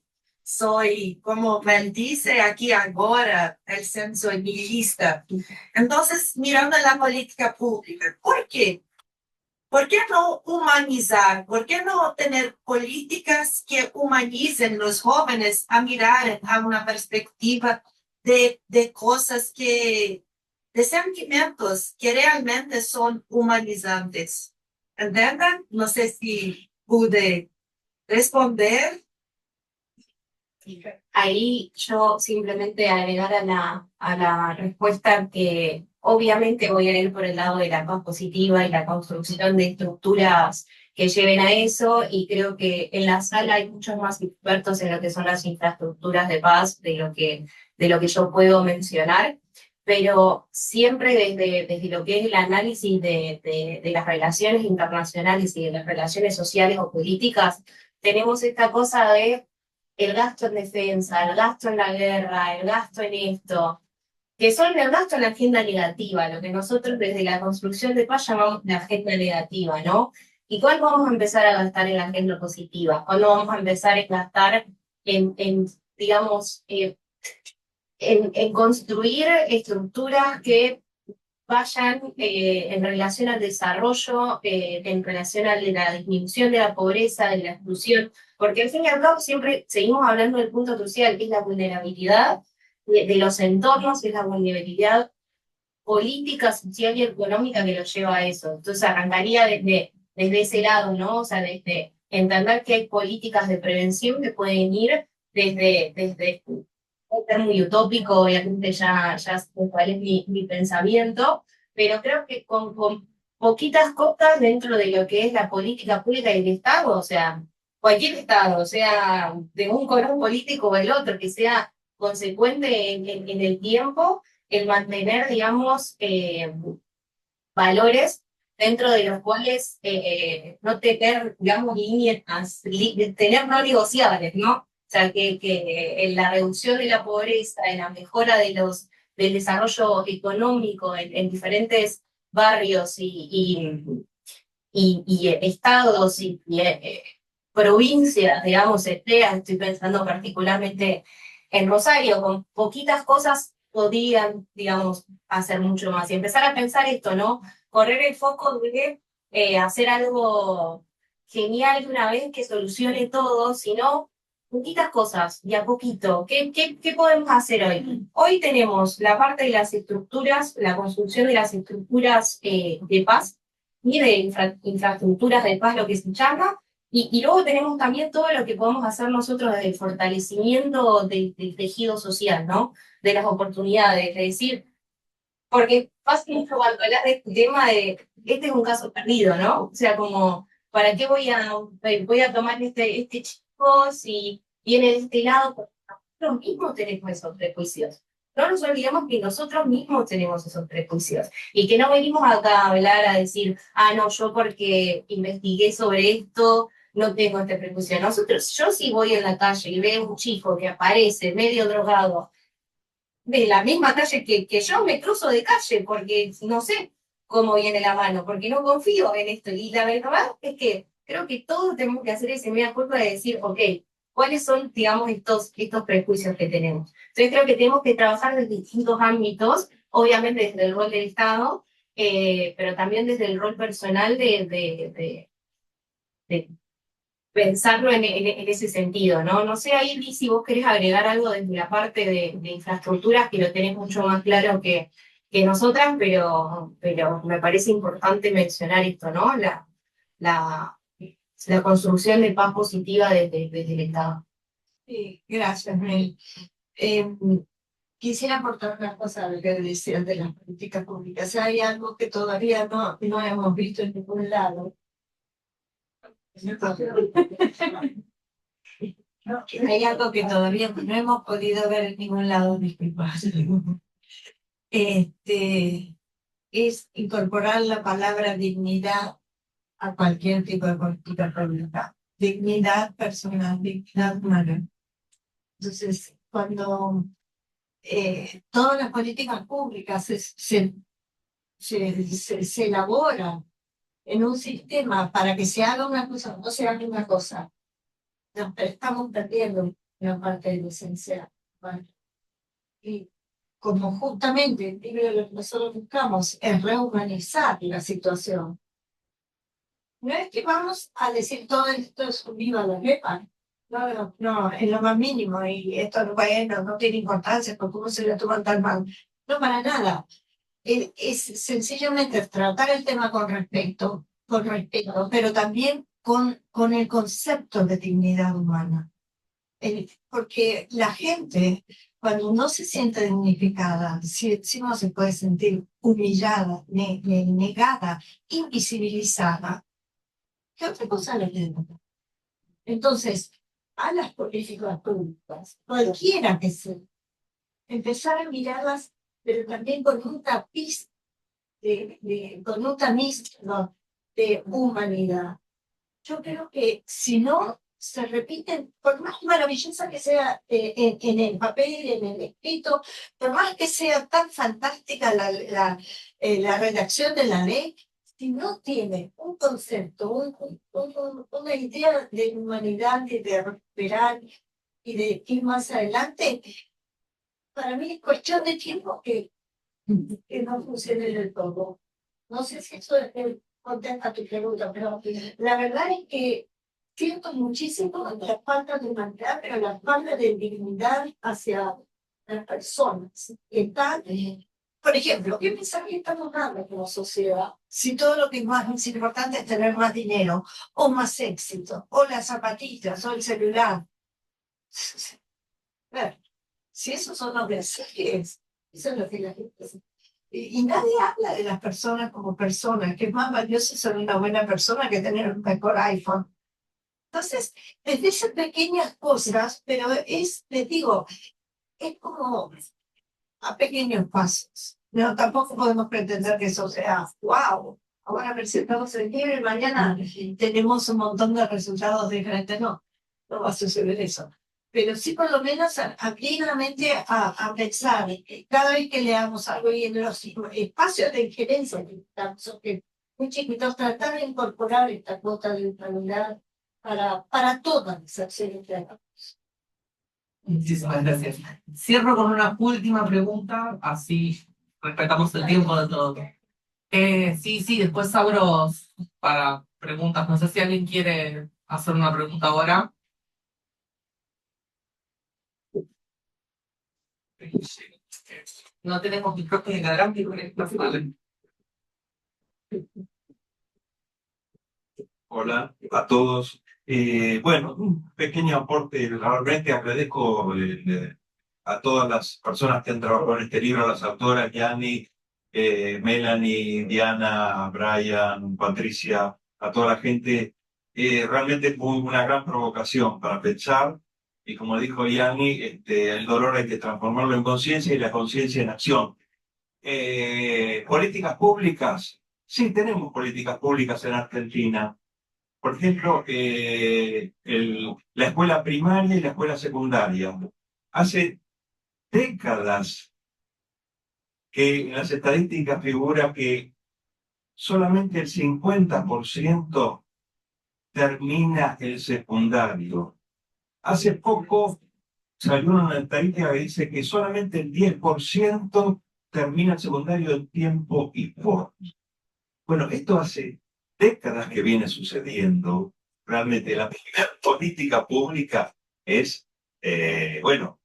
Soy, como me dice aquí ahora, el censo nihilista. Entonces, mirando la política pública, ¿por qué? ¿Por qué no humanizar? ¿Por qué no tener políticas que humanicen los jóvenes a mirar a una perspectiva de cosas que, de sentimientos que realmente son humanizantes? ¿Entienden? No sé si pude responder. Ahí yo simplemente agregar a la respuesta que obviamente voy a ir por el lado de la paz positiva y la construcción de estructuras que lleven a eso, y creo que en la sala hay muchos más expertos en lo que son las infraestructuras de paz de lo que yo puedo mencionar, pero siempre desde lo que es el análisis de las relaciones internacionales y de las relaciones sociales o políticas, tenemos esta cosa de el gasto en defensa, el gasto en la guerra, el gasto en esto, que son el gasto en la agenda negativa, lo que nosotros desde la construcción de paz llamamos la agenda negativa, ¿no? ¿Y cuándo vamos a empezar a gastar en la agenda positiva? ¿Cuándo vamos a empezar a gastar digamos, en construir estructuras que vayan en relación al desarrollo, en relación a la disminución de la pobreza, de la exclusión, porque al fin y al cabo siempre seguimos hablando del punto crucial, que es la vulnerabilidad de los entornos, que es la vulnerabilidad política, social y económica que lo lleva a eso. Entonces arrancaría desde ese lado, ¿no? O sea, desde entender que hay políticas de prevención que pueden ir desde ser muy utópico, obviamente ya sé cuál es mi pensamiento, pero creo que con poquitas cosas dentro de lo que es la política pública y el Estado, o sea, cualquier Estado, o sea, de un color político o el otro, que sea consecuente en el tiempo, el mantener, digamos, valores dentro de los cuales no tener, digamos, líneas, tener no negociables, ¿no? O sea, que en la reducción de la pobreza, en la mejora del desarrollo económico en diferentes barrios y estados y provincias, digamos, estoy pensando particularmente en Rosario, con poquitas cosas podían, digamos, hacer mucho más. Y empezar a pensar esto, ¿no? Correr el foco de hacer algo genial de una vez que solucione todo, sino poquitas cosas, y a poquito. ¿Qué podemos hacer hoy? Hoy tenemos la parte de las estructuras, la construcción de las estructuras de paz, y de infraestructuras de paz, lo que se llama, y luego tenemos también todo lo que podemos hacer nosotros desde el fortalecimiento del tejido social, ¿no? De las oportunidades, es decir, porque pasa mucho cuando hablas de este tema de, este es un caso perdido, ¿no? O sea, como, ¿para qué voy a tomar este chico si viene de este lado? Porque nosotros mismos tenemos esos prejuicios. No nos olvidemos que nosotros mismos tenemos esos prejuicios y que no venimos acá a hablar, a decir, ah, no, yo porque investigué sobre esto, no tengo este prejuicio. Yo si voy en la calle y veo un chico que aparece medio drogado, de la misma calle que yo, me cruzo de calle porque no sé cómo viene la mano, porque no confío en esto. Y la verdad es que creo que todos tenemos que hacer ese media culpa de decir, ok, ¿cuáles son, digamos, estos prejuicios que tenemos? Entonces creo que tenemos que trabajar desde distintos ámbitos, obviamente desde el rol del Estado, pero también desde el rol personal de pensarlo en ese sentido, ¿no? No sé, ahí Liz, si vos querés agregar algo desde la parte de infraestructuras, que lo tenés mucho más claro que nosotras, pero me parece importante mencionar esto, ¿no? La, la construcción de paz positiva desde el Estado. Sí, gracias, Mel. Quisiera aportar una cosa a lo que decías de las políticas públicas. Hay algo que todavía no hemos visto en ningún lado. Hay algo que todavía no hemos podido ver en ningún lado, disculpa. Es incorporar la palabra dignidad a cualquier tipo de política pública. Dignidad personal, dignidad humana. Entonces, cuando todas las políticas públicas se elaboran en un sistema para que se haga una cosa o no se haga una cosa, nos estamos perdiendo una parte de lo esencial. ¿Vale? Y como justamente el libro lo que nosotros buscamos es rehumanizar la situación, no es que vamos a decir todo esto es un viva la pepa. No, es lo más mínimo y esto bueno, no tiene importancia porque cómo se lo toman tan mal. No, para nada. Es sencillamente tratar el tema con respeto, pero también con el concepto de dignidad humana. Porque la gente, cuando no se siente dignificada, si no se puede sentir humillada, negada, invisibilizada, ¿qué otra cosa le queda? Entonces, a las políticas públicas, cualquiera que sea, empezar a mirarlas, pero también con un tapiz con un tamiz de humanidad. Yo creo que si no se repiten, por más maravillosa que sea en el papel, en el escrito, por más que sea tan fantástica la redacción de la ley, si no tiene un concepto, una idea de humanidad, de recuperar y de ir más adelante, para mí es cuestión de tiempo que no funcione del todo. No sé si eso contesta tu pregunta, pero la verdad es que siento muchísimo la falta de humanidad, pero la falta de dignidad hacia las personas. Están, por ejemplo, ¿qué mensaje estamos dando como sociedad? Si todo lo que más es importante es tener más dinero, o más éxito, o las zapatillas, o el celular. Ver, si esos son los mensajes, eso es lo que la gente hace. Y nadie habla de las personas como personas, que es más valioso ser una buena persona que tener un mejor iPhone. Entonces, desde esas pequeñas cosas, pero les digo, es como a pequeños pasos. No, tampoco podemos pretender que eso sea, wow, ahora presentamos el libro y mañana tenemos un montón de resultados diferentes. No, no va a suceder eso. Pero sí por lo menos abrir la mente a pensar que cada vez que leamos algo y en los espacios de injerencia que estamos, que muy chiquitos, tratar de incorporar esta cuota de humanidad para todas las acciones que hagamos. Muchísimas gracias. Cierro con una última pregunta, así respetamos el tiempo de todos. Sí, después abro para preguntas. No sé si alguien quiere hacer una pregunta ahora. No tenemos micrófono en adelante. Vale. Hola a todos. Bueno, un pequeño aporte. Realmente agradezco a todas las personas que han trabajado en este libro, las autoras, Yanni, Melanie, Diana, Brian, Patricia, a toda la gente. Realmente fue una gran provocación para pensar. Y como dijo Yanni, el dolor hay que transformarlo en conciencia y la conciencia en acción. Políticas públicas. Sí, tenemos políticas públicas en Argentina. Por ejemplo, la escuela primaria y la escuela secundaria. Hace décadas que en las estadísticas figura que solamente el 50% termina el secundario. Hace poco salió una estadística que dice que solamente el 10% termina el secundario en tiempo y forma. Bueno, esto hace décadas que viene sucediendo. Realmente la primera política pública es, bueno,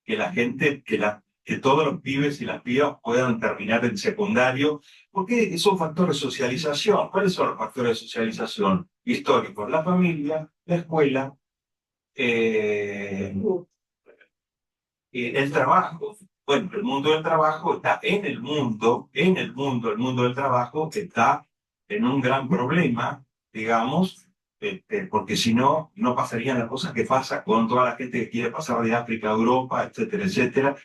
que la gente, que todos los pibes y las pibas puedan terminar el secundario, porque es un factor de socialización. ¿Cuáles son los factores de socialización históricos? La familia, la escuela, el trabajo. Bueno, el mundo del trabajo está el mundo del trabajo está en un gran problema, digamos, porque si no, no pasarían las cosas que pasa con toda la gente que quiere pasar de África a Europa, etcétera, etcétera.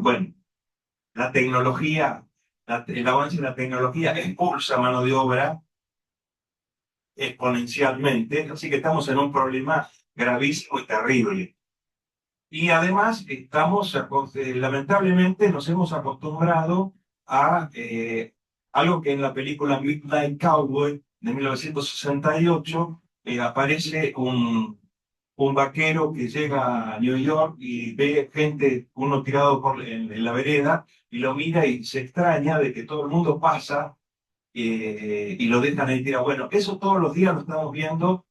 Bueno, la tecnología, el avance de la tecnología expulsa mano de obra exponencialmente, así que estamos en un problema gravísimo y terrible. Y además lamentablemente nos hemos acostumbrado a algo que en la película Midnight Cowboy de 1968 aparece un vaquero que llega a New York y ve gente, uno tirado en la vereda, y lo mira y se extraña de que todo el mundo pasa y lo dejan ahí tirado. Bueno, eso todos los días lo estamos viendo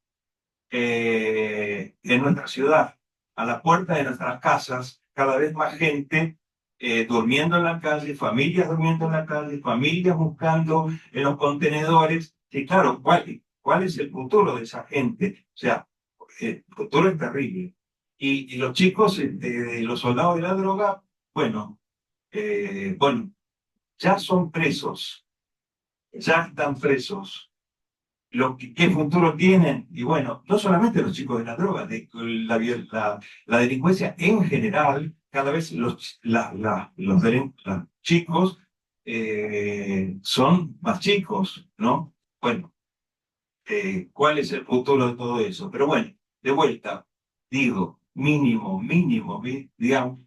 en nuestra ciudad, a la puerta de nuestras casas, cada vez más gente durmiendo en la calle, familias durmiendo en la calle, familias buscando en los contenedores. Y claro, ¿cuál es el futuro de esa gente? O sea, el futuro es terrible. Y los chicos, los soldados de la droga, bueno, ya son presos, ya están presos. ¿Qué futuro tienen? Y bueno, no solamente los chicos de la droga, la delincuencia en general, cada vez los chicos son más chicos, ¿no? Bueno, ¿cuál es el futuro de todo eso? Pero bueno, de vuelta, digo, mínimo, digamos,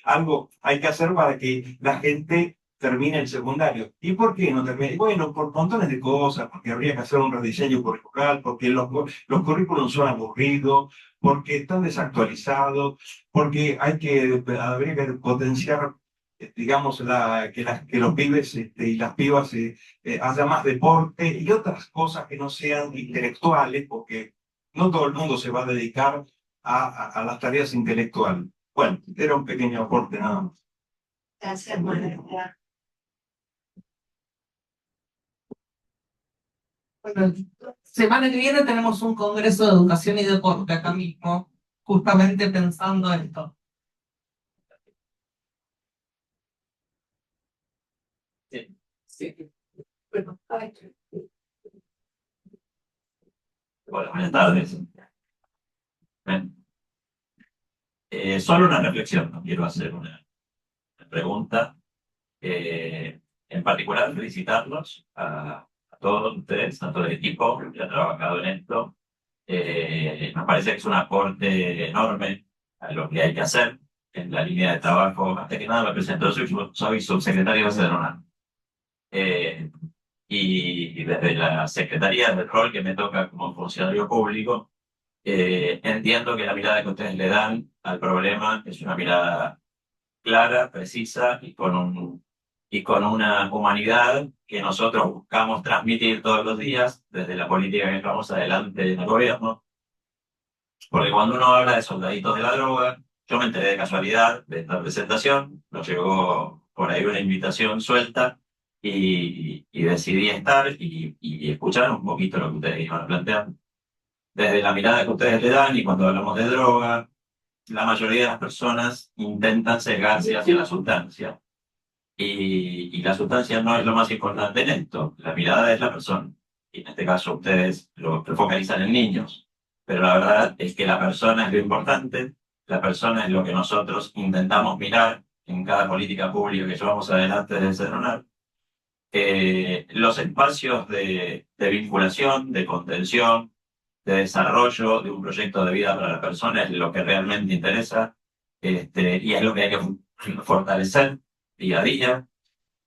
algo hay que hacer para que la gente termine el secundario. ¿Y por qué no termina? Bueno, por montones de cosas, porque habría que hacer un rediseño curricular, porque los currículums son aburridos, porque están desactualizados, porque habría que potenciar, digamos, que los pibes y las pibas haya más deporte y otras cosas que no sean intelectuales, porque no todo el mundo se va a dedicar a las tareas intelectuales. Bueno, era un pequeño aporte nada más. Gracias, Manuel. Bueno, semana que viene tenemos un congreso de educación y deporte acá mismo, justamente pensando esto. Sí. Bueno, Hola, buenas tardes. Bien. Solo una reflexión, no quiero hacer una pregunta. En particular, felicitarlos a todos ustedes, a todo el equipo que ha trabajado en esto. Me parece que es un aporte enorme a lo que hay que hacer en la línea de trabajo. Antes que nada, me presento, soy subsecretario de Sedronal. Y desde la secretaría, del rol que me toca como funcionario público, entiendo que la mirada que ustedes le dan al problema es una mirada clara, precisa y con una humanidad que nosotros buscamos transmitir todos los días desde la política que llevamos adelante en el gobierno. Porque cuando uno habla de soldaditos de la droga, yo me enteré de casualidad de esta presentación, nos llegó por ahí una invitación suelta y decidí estar y escuchar un poquito lo que ustedes iban a plantear. Desde la mirada que ustedes le dan y cuando hablamos de droga, la mayoría de las personas intentan cegarse hacia la sustancia. Y la sustancia no es lo más importante en esto, la mirada es la persona. Y en este caso ustedes lo focalizan en niños. Pero la verdad es que la persona es lo importante, la persona es lo que nosotros intentamos mirar en cada política pública que llevamos adelante desde Sedronal. Los espacios de vinculación, de contención, de desarrollo de un proyecto de vida para la persona es lo que realmente interesa y es lo que hay que fortalecer día a día.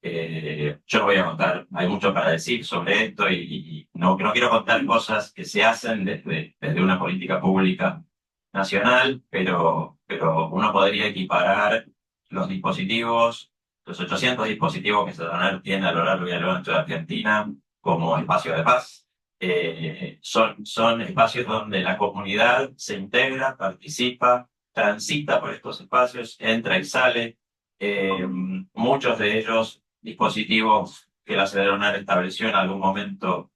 Yo no voy a contar, hay mucho para decir sobre esto y no quiero contar cosas que se hacen desde una política pública nacional, pero uno podría equiparar los dispositivos, los 800 dispositivos que Cedronar tiene a lo largo y a lo ancho de Argentina como espacio de paz. Son espacios donde la comunidad se integra, participa, transita por estos espacios, entra y sale. Muchos de ellos dispositivos que la Cedronar estableció en algún momento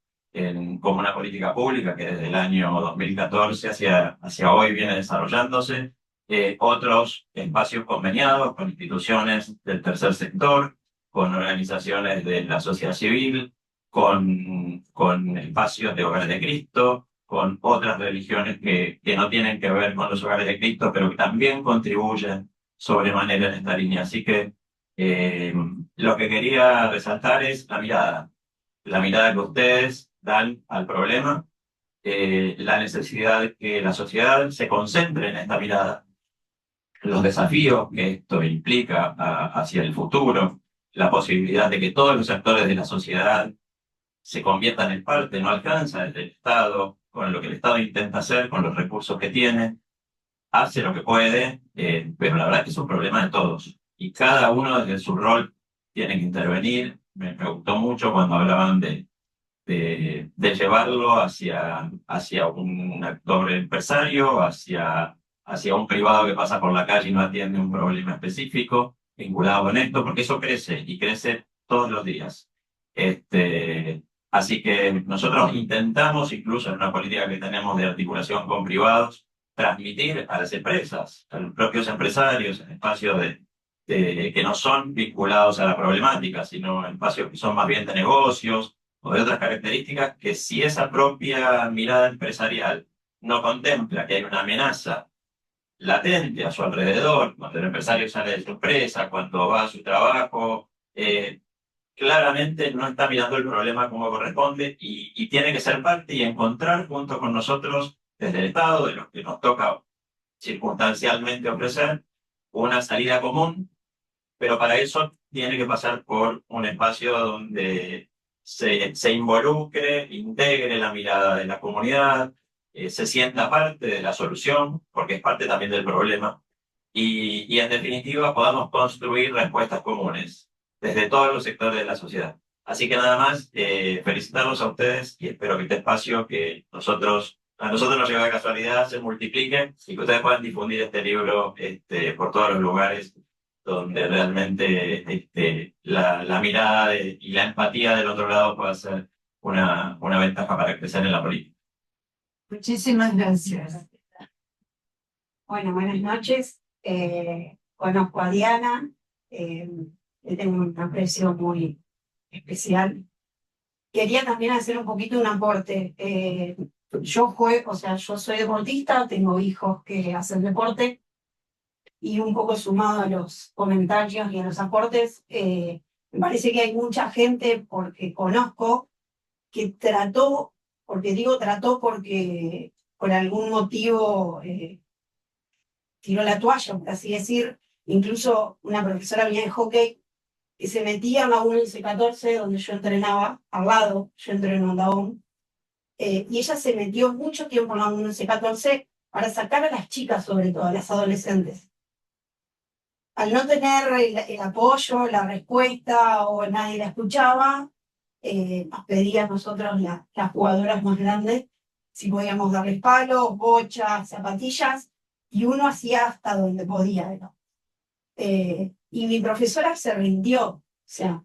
como una política pública que desde el año 2014 hacia hoy viene desarrollándose. Otros espacios conveniados con instituciones del tercer sector, con organizaciones de la sociedad civil, con espacios de Hogares de Cristo, con otras religiones que no tienen que ver con los Hogares de Cristo, pero que también contribuyen sobremanera en esta línea. Así que lo que quería resaltar es la mirada que ustedes dan al problema, la necesidad de que la sociedad se concentre en esta mirada, los desafíos que esto implica hacia el futuro, la posibilidad de que todos los actores de la sociedad se conviertan en parte, no alcanza desde el Estado, con lo que el Estado intenta hacer, con los recursos que tiene, hace lo que puede, pero la verdad es que es un problema de todos. Y cada uno desde su rol tiene que intervenir. Me gustó mucho cuando hablaban de llevarlo hacia un actor empresario, hacia un privado que pasa por la calle y no atiende un problema específico vinculado con esto, porque eso crece y crece todos los días. Así que nosotros intentamos, incluso en una política que tenemos de articulación con privados, transmitir a las empresas, a los propios empresarios, en espacios que no son vinculados a la problemática, sino en espacios que son más bien de negocios o de otras características, que si esa propia mirada empresarial no contempla que hay una amenaza latente a su alrededor, cuando el empresario sale de su empresa, cuando va a su trabajo, claramente no está mirando el problema como corresponde y tiene que ser parte y encontrar junto con nosotros, desde el Estado, de los que nos toca circunstancialmente ofrecer, una salida común, pero para eso tiene que pasar por un espacio donde se involucre, integre la mirada de la comunidad, se sienta parte de la solución, porque es parte también del problema, y en definitiva podamos construir respuestas comunes desde todos los sectores de la sociedad. Así que nada más, felicitarlos a ustedes y espero que este espacio que a nosotros nos llegó de casualidad se multiplique y que ustedes puedan difundir este libro por todos los lugares donde realmente la mirada y la empatía del otro lado pueda ser una ventaja para crecer en la política. Muchísimas gracias. Bueno, buenas noches. Conozco a Diana. Le tengo un aprecio muy especial. Quería también hacer un poquito un aporte. Yo soy deportista, tengo hijos que hacen deporte y un poco sumado a los comentarios y a los aportes, me parece que hay mucha gente, porque conozco, que trató porque por algún motivo tiró la toalla, por así decir. Incluso una profesora mía de hockey que se metía en la U11-14, donde yo entrenaba, al lado, yo entreno en Dahón, y ella se metió mucho tiempo en la U11-14 para sacar a las chicas, sobre todo a las adolescentes. Al no tener el apoyo, la respuesta, o nadie la escuchaba, nos pedía a nosotros, las jugadoras más grandes, si podíamos darles palos, bochas, zapatillas, y uno hacía hasta donde podía, ¿no? Y mi profesora se rindió. O sea,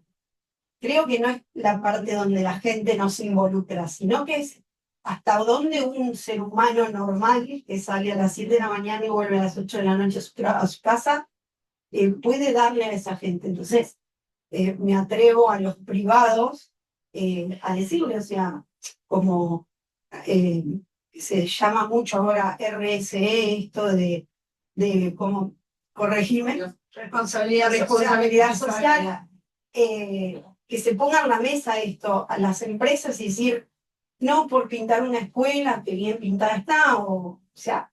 creo que no es la parte donde la gente no se involucra, sino que es hasta donde un ser humano normal que sale a las 7 de la mañana y vuelve a las 8 de la noche a su casa, puede darle a esa gente. Entonces, me atrevo a los privados a decirle, o sea, como se llama mucho ahora RSE, esto de cómo corregirme, responsabilidad social, que se ponga en la mesa esto a las empresas y decir, no por pintar una escuela, que bien pintada está, o sea,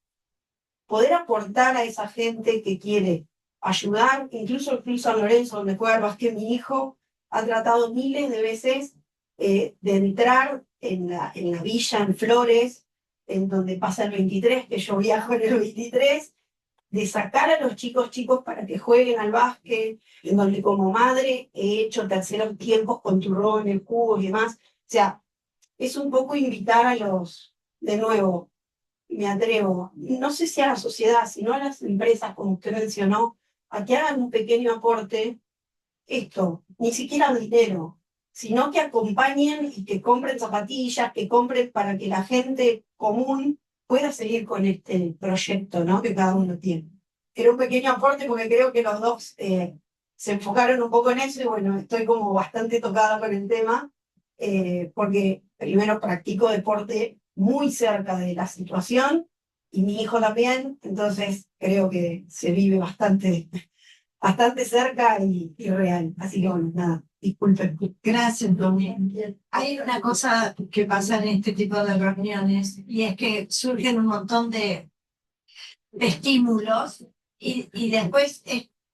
poder aportar a esa gente que quiere ayudar. Incluso el Club San Lorenzo, donde juega el básquet mi hijo, ha tratado miles de veces de entrar en la villa, en Flores, en donde pasa el 23, que yo viajo en el 23, de sacar a los chicos para que jueguen al básquet, en donde como madre he hecho terceros tiempos con turrones, cubos y demás. O sea, es un poco invitar a los, de nuevo, me atrevo, no sé si a la sociedad, sino a las empresas, como usted mencionó, a que hagan un pequeño aporte, esto, ni siquiera dinero, sino que acompañen y que compren zapatillas, que compren para que la gente común pueda seguir con este proyecto, ¿no? Que cada uno tiene. Era un pequeño aporte porque creo que los dos se enfocaron un poco en eso y bueno, estoy como bastante tocada con el tema, porque primero practico deporte muy cerca de la situación y mi hijo también, entonces creo que se vive bastante cerca y real. Así que bueno, nada, disculpen. Gracias, Domi. Hay una cosa que pasa en este tipo de reuniones y es que surgen un montón de estímulos y después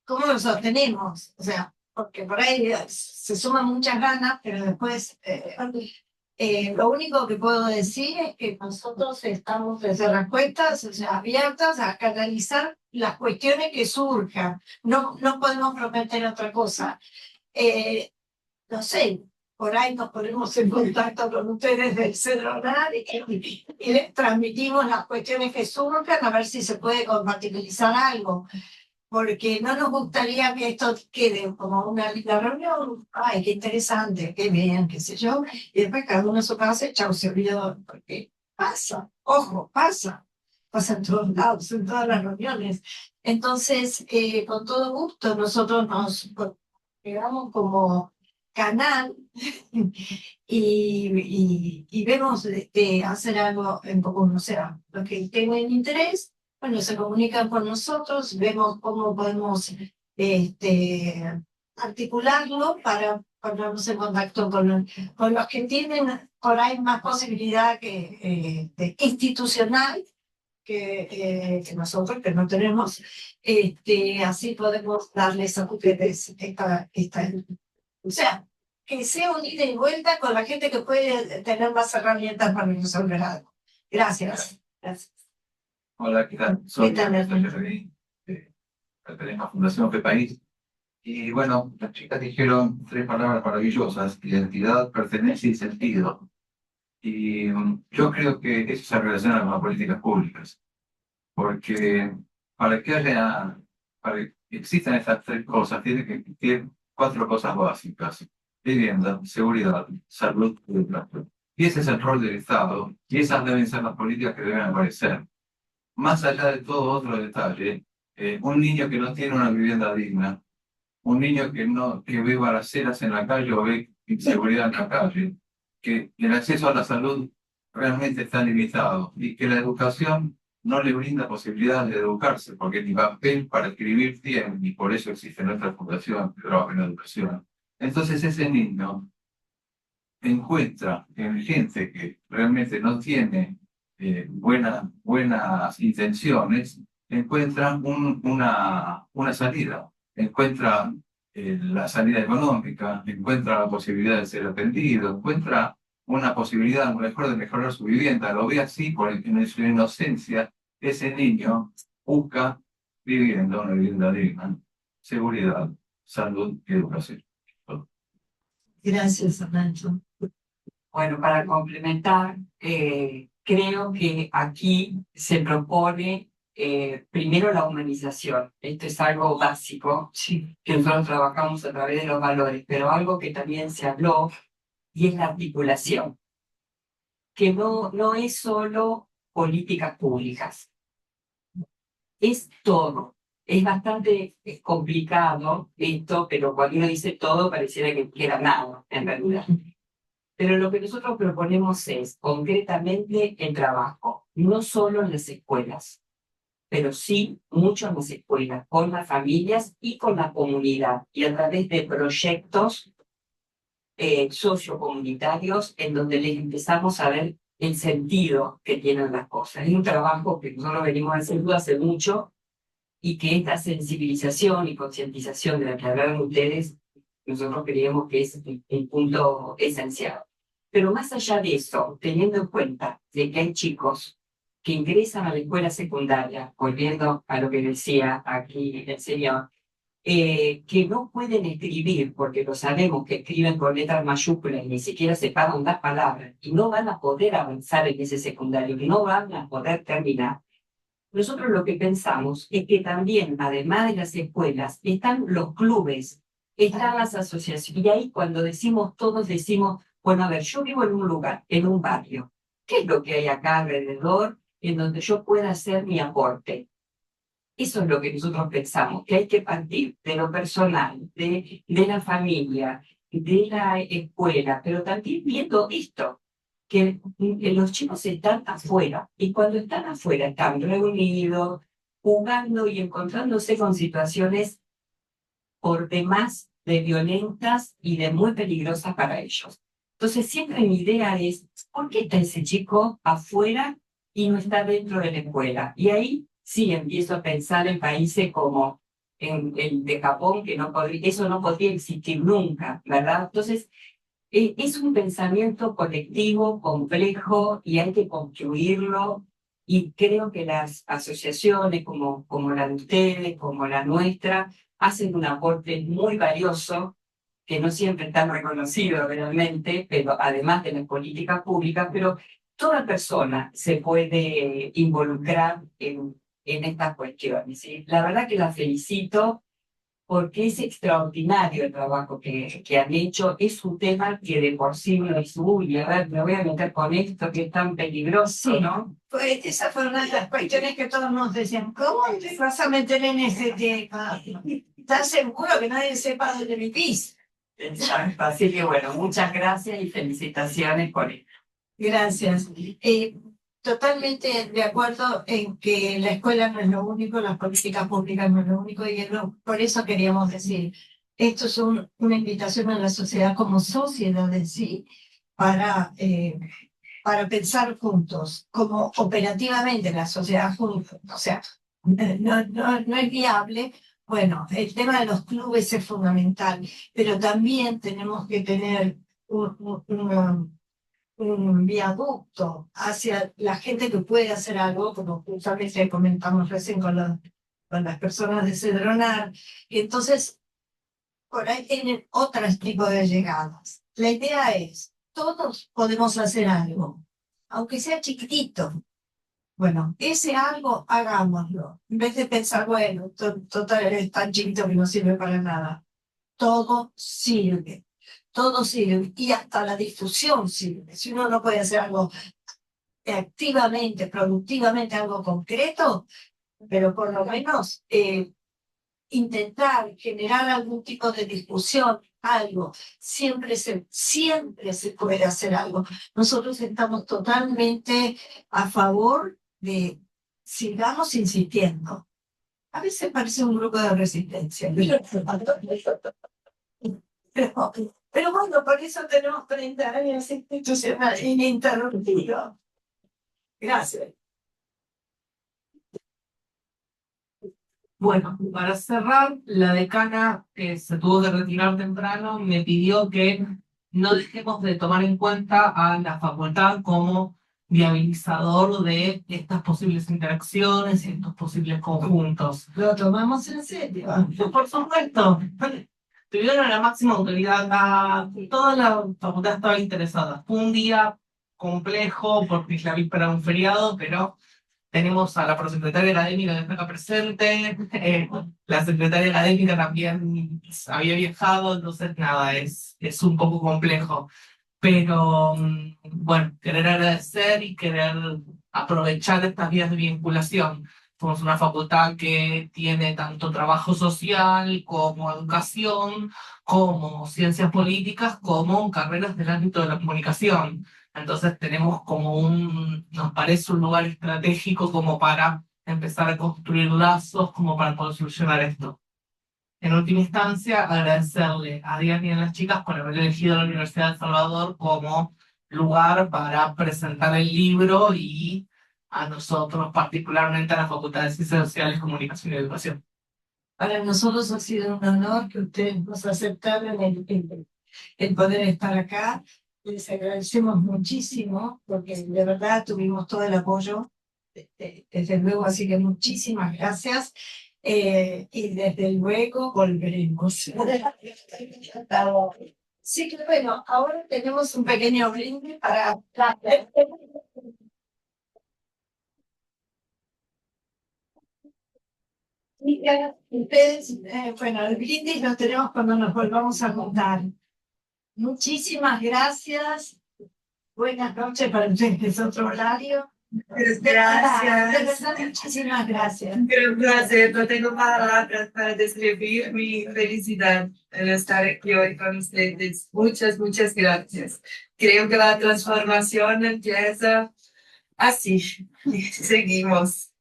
¿cómo los sostenemos? O sea, porque por ahí se suman muchas ganas, pero después lo único que puedo decir es que nosotros estamos desde Respuestas, o sea, abiertas a canalizar las cuestiones que surjan. No podemos prometer otra cosa. No sé, por ahí nos ponemos en contacto con ustedes del CEDRONAR y les transmitimos las cuestiones que surjan a ver si se puede compatibilizar algo. Porque no nos gustaría que esto quede como una linda reunión, ay, qué interesante, qué bien, qué sé yo, y después cada uno a su casa y chau, se olvidó, porque pasa, ojo, pasa en todos lados, en todas las reuniones. Entonces, con todo gusto, nosotros nos pegamos como canal y vemos de hacer algo en común, o sea, los que tengan interés, bueno, se comunican con nosotros, vemos cómo podemos articularlo para ponernos en contacto con los que tienen por ahí más posibilidad de institucional que nosotros, que no tenemos. Así podemos darles a ustedes o sea, que sea un ida y vuelta con la gente que puede tener más herramientas para resolver algo. Gracias. Gracias. Hola, ¿qué tal? Soy Ernesto Yerreguí, pertenezco a Fundación Fe País. Y bueno, las chicas dijeron tres palabras maravillosas: identidad, pertenencia y sentido. Y yo creo que eso se relaciona con las políticas públicas, porque para que existan estas tres cosas, tiene que existir cuatro cosas básicas: vivienda, seguridad, salud y educación. Y ese es el rol del Estado, y esas deben ser las políticas que deben aparecer. Más allá de todo otro detalle, un niño que no tiene una vivienda digna, un niño que ve balaceras en la calle o ve inseguridad en la calle, que el acceso a la salud realmente está limitado y que la educación no le brinda posibilidades de educarse, porque ni papel para escribir tiene, y por eso existe nuestra fundación que trabaja en educación. Entonces ese niño encuentra en gente que realmente no tiene buenas intenciones, encuentra una salida, encuentra la salida económica, encuentra la posibilidad de ser atendido, encuentra una posibilidad a lo mejor de mejorar su vivienda. Lo ve así, porque en su inocencia, ese niño busca vivienda, una vivienda digna, seguridad, salud y educación. Gracias, Nacho. Bueno, para complementar, creo que aquí se propone primero la humanización. Esto es algo básico, sí, que nosotros trabajamos a través de los valores, pero algo que también se habló y es la articulación, que no es solo políticas públicas, es todo. Es bastante complicado esto, pero cuando uno dice todo pareciera que queda nada, en realidad. Pero lo que nosotros proponemos es concretamente el trabajo, no solo en las escuelas, pero sí mucho en las escuelas, con las familias y con la comunidad, y a través de proyectos sociocomunitarios en donde les empezamos a ver el sentido que tienen las cosas. Es un trabajo que nosotros venimos haciendo hace mucho y que esta sensibilización y concientización de la que hablaron ustedes, nosotros creemos que es un punto esencial. Pero más allá de eso, teniendo en cuenta de que hay chicos que ingresan a la escuela secundaria, volviendo a lo que decía aquí el señor, que no pueden escribir, porque lo sabemos que escriben con letras mayúsculas y ni siquiera separan las palabras, y no van a poder avanzar en ese secundario, y no van a poder terminar. Nosotros lo que pensamos es que también, además de las escuelas, están los clubes, están las asociaciones, y ahí cuando decimos todos, decimos, bueno, a ver, yo vivo en un lugar, en un barrio, ¿qué es lo que hay acá alrededor en donde yo pueda hacer mi aporte? Eso es lo que nosotros pensamos, que hay que partir de lo personal, de la familia, de la escuela, pero también viendo esto, que los chicos están afuera, y cuando están afuera están reunidos, jugando y encontrándose con situaciones por demás de violentas y de muy peligrosas para ellos. Entonces siempre mi idea es, ¿por qué está ese chico afuera y no está dentro de la escuela? Y ahí sí empiezo a pensar en países como el de Japón, que eso no podría existir nunca, ¿verdad? Entonces, es un pensamiento colectivo, complejo, y hay que construirlo, y creo que las asociaciones como la de ustedes, como la nuestra, hacen un aporte muy valioso, que no siempre está reconocido realmente, pero además de las políticas públicas, pero toda persona se puede involucrar en estas cuestiones, ¿sí? La verdad que la felicito porque es extraordinario el trabajo que han hecho. Es un tema que de por sí uno dice, uy, a ver, me voy a meter con esto que es tan peligroso, ¿no? Pues esa fue una de las cuestiones que todos nos decían, ¿cómo te vas a meter en ese tema? ¿Estás seguro que nadie sepa dónde vivís? Exacto. Así que bueno, muchas gracias y felicitaciones por esto. Gracias. Totalmente de acuerdo en que la escuela no es lo único, las políticas públicas no es lo único, y por eso queríamos decir, esto es una invitación a la sociedad como sociedad en sí, para pensar juntos, como operativamente la sociedad juntos, o sea, no es viable. Bueno, el tema de los clubes es fundamental, pero también tenemos que tener un viaducto hacia la gente que puede hacer algo, como justamente comentamos recién con las personas de Cedronar, y entonces por ahí tienen otros tipos de llegadas. La idea es, todos podemos hacer algo, aunque sea chiquitito. Bueno, ese algo hagámoslo, en vez de pensar, bueno, total es tan chiquito que no sirve para nada. Todo sirve. Todo sirve, y hasta la difusión sirve. Si uno no puede hacer algo activamente, productivamente, algo concreto, pero por lo menos intentar generar algún tipo de discusión, algo, siempre se puede hacer algo. Nosotros estamos totalmente a favor de sigamos insistiendo. A veces parece un grupo de resistencia. Pero bueno, por eso tenemos 30 años institucional ininterrumpido. Gracias. Bueno, para cerrar, la decana, que se tuvo que retirar temprano, me pidió que no dejemos de tomar en cuenta a la facultad como viabilizador de estas posibles interacciones y estos posibles conjuntos. Lo tomamos en serio. Por supuesto, tuvieron la máxima autoridad, toda la facultad estaba interesada. Fue un día complejo porque es la víspera de un feriado, pero tenemos a la prosecretaria académica que está acá presente, la secretaria académica también había viajado, entonces nada, es un poco complejo. Pero bueno, querer agradecer y querer aprovechar estas vías de vinculación. Somos una facultad que tiene tanto trabajo social como educación, como ciencias políticas, como carreras del ámbito de la comunicación. Entonces tenemos nos parece un lugar estratégico como para empezar a construir lazos, como para poder solucionar esto. En última instancia, agradecerle a Diana y a las chicas por haber elegido la Universidad de El Salvador como lugar para presentar el libro, y a nosotros, particularmente a la Facultad de Ciencias Sociales, Comunicación y Educación. Para nosotros ha sido un honor que ustedes nos aceptaran el poder estar acá. Les agradecemos muchísimo porque de verdad tuvimos todo el apoyo desde luego, así que muchísimas gracias. Y desde luego volveremos. Sí que bueno, ahora tenemos un pequeño brindis para... Ustedes, bueno, el brindis lo tenemos cuando nos volvamos a contar. Muchísimas gracias. Buenas noches para ustedes, es otro horario. Gracias. De verdad, muchísimas gracias. Un placer, no tengo palabras para describir mi felicidad en estar aquí hoy con ustedes. Muchas, muchas gracias. Creo que la transformación empieza así. Seguimos.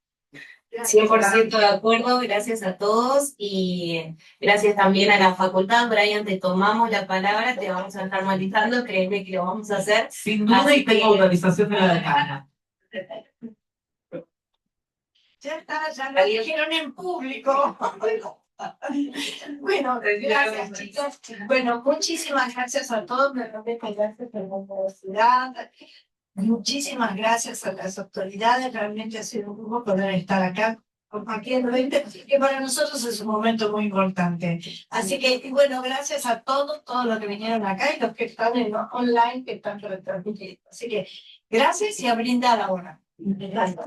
100% de acuerdo, gracias a todos y gracias también a la facultad. Brian, te tomamos la palabra, te vamos a estar monitoreando, créeme que lo vamos a hacer. Sin duda, Así y tengo que- autorización de la decana. Ya está, ya lo dijeron en público. Bueno, gracias chicos. Bueno, muchísimas gracias a todos, realmente gracias por la universidad. Muchísimas gracias a las autoridades, realmente ha sido un lujo poder estar acá compartiendo esto, que para nosotros es un momento muy importante. Así que, bueno, gracias a todos los que vinieron acá y los que están en online, que están retransmitiendo. Así que, gracias y a brindar ahora. Gracias.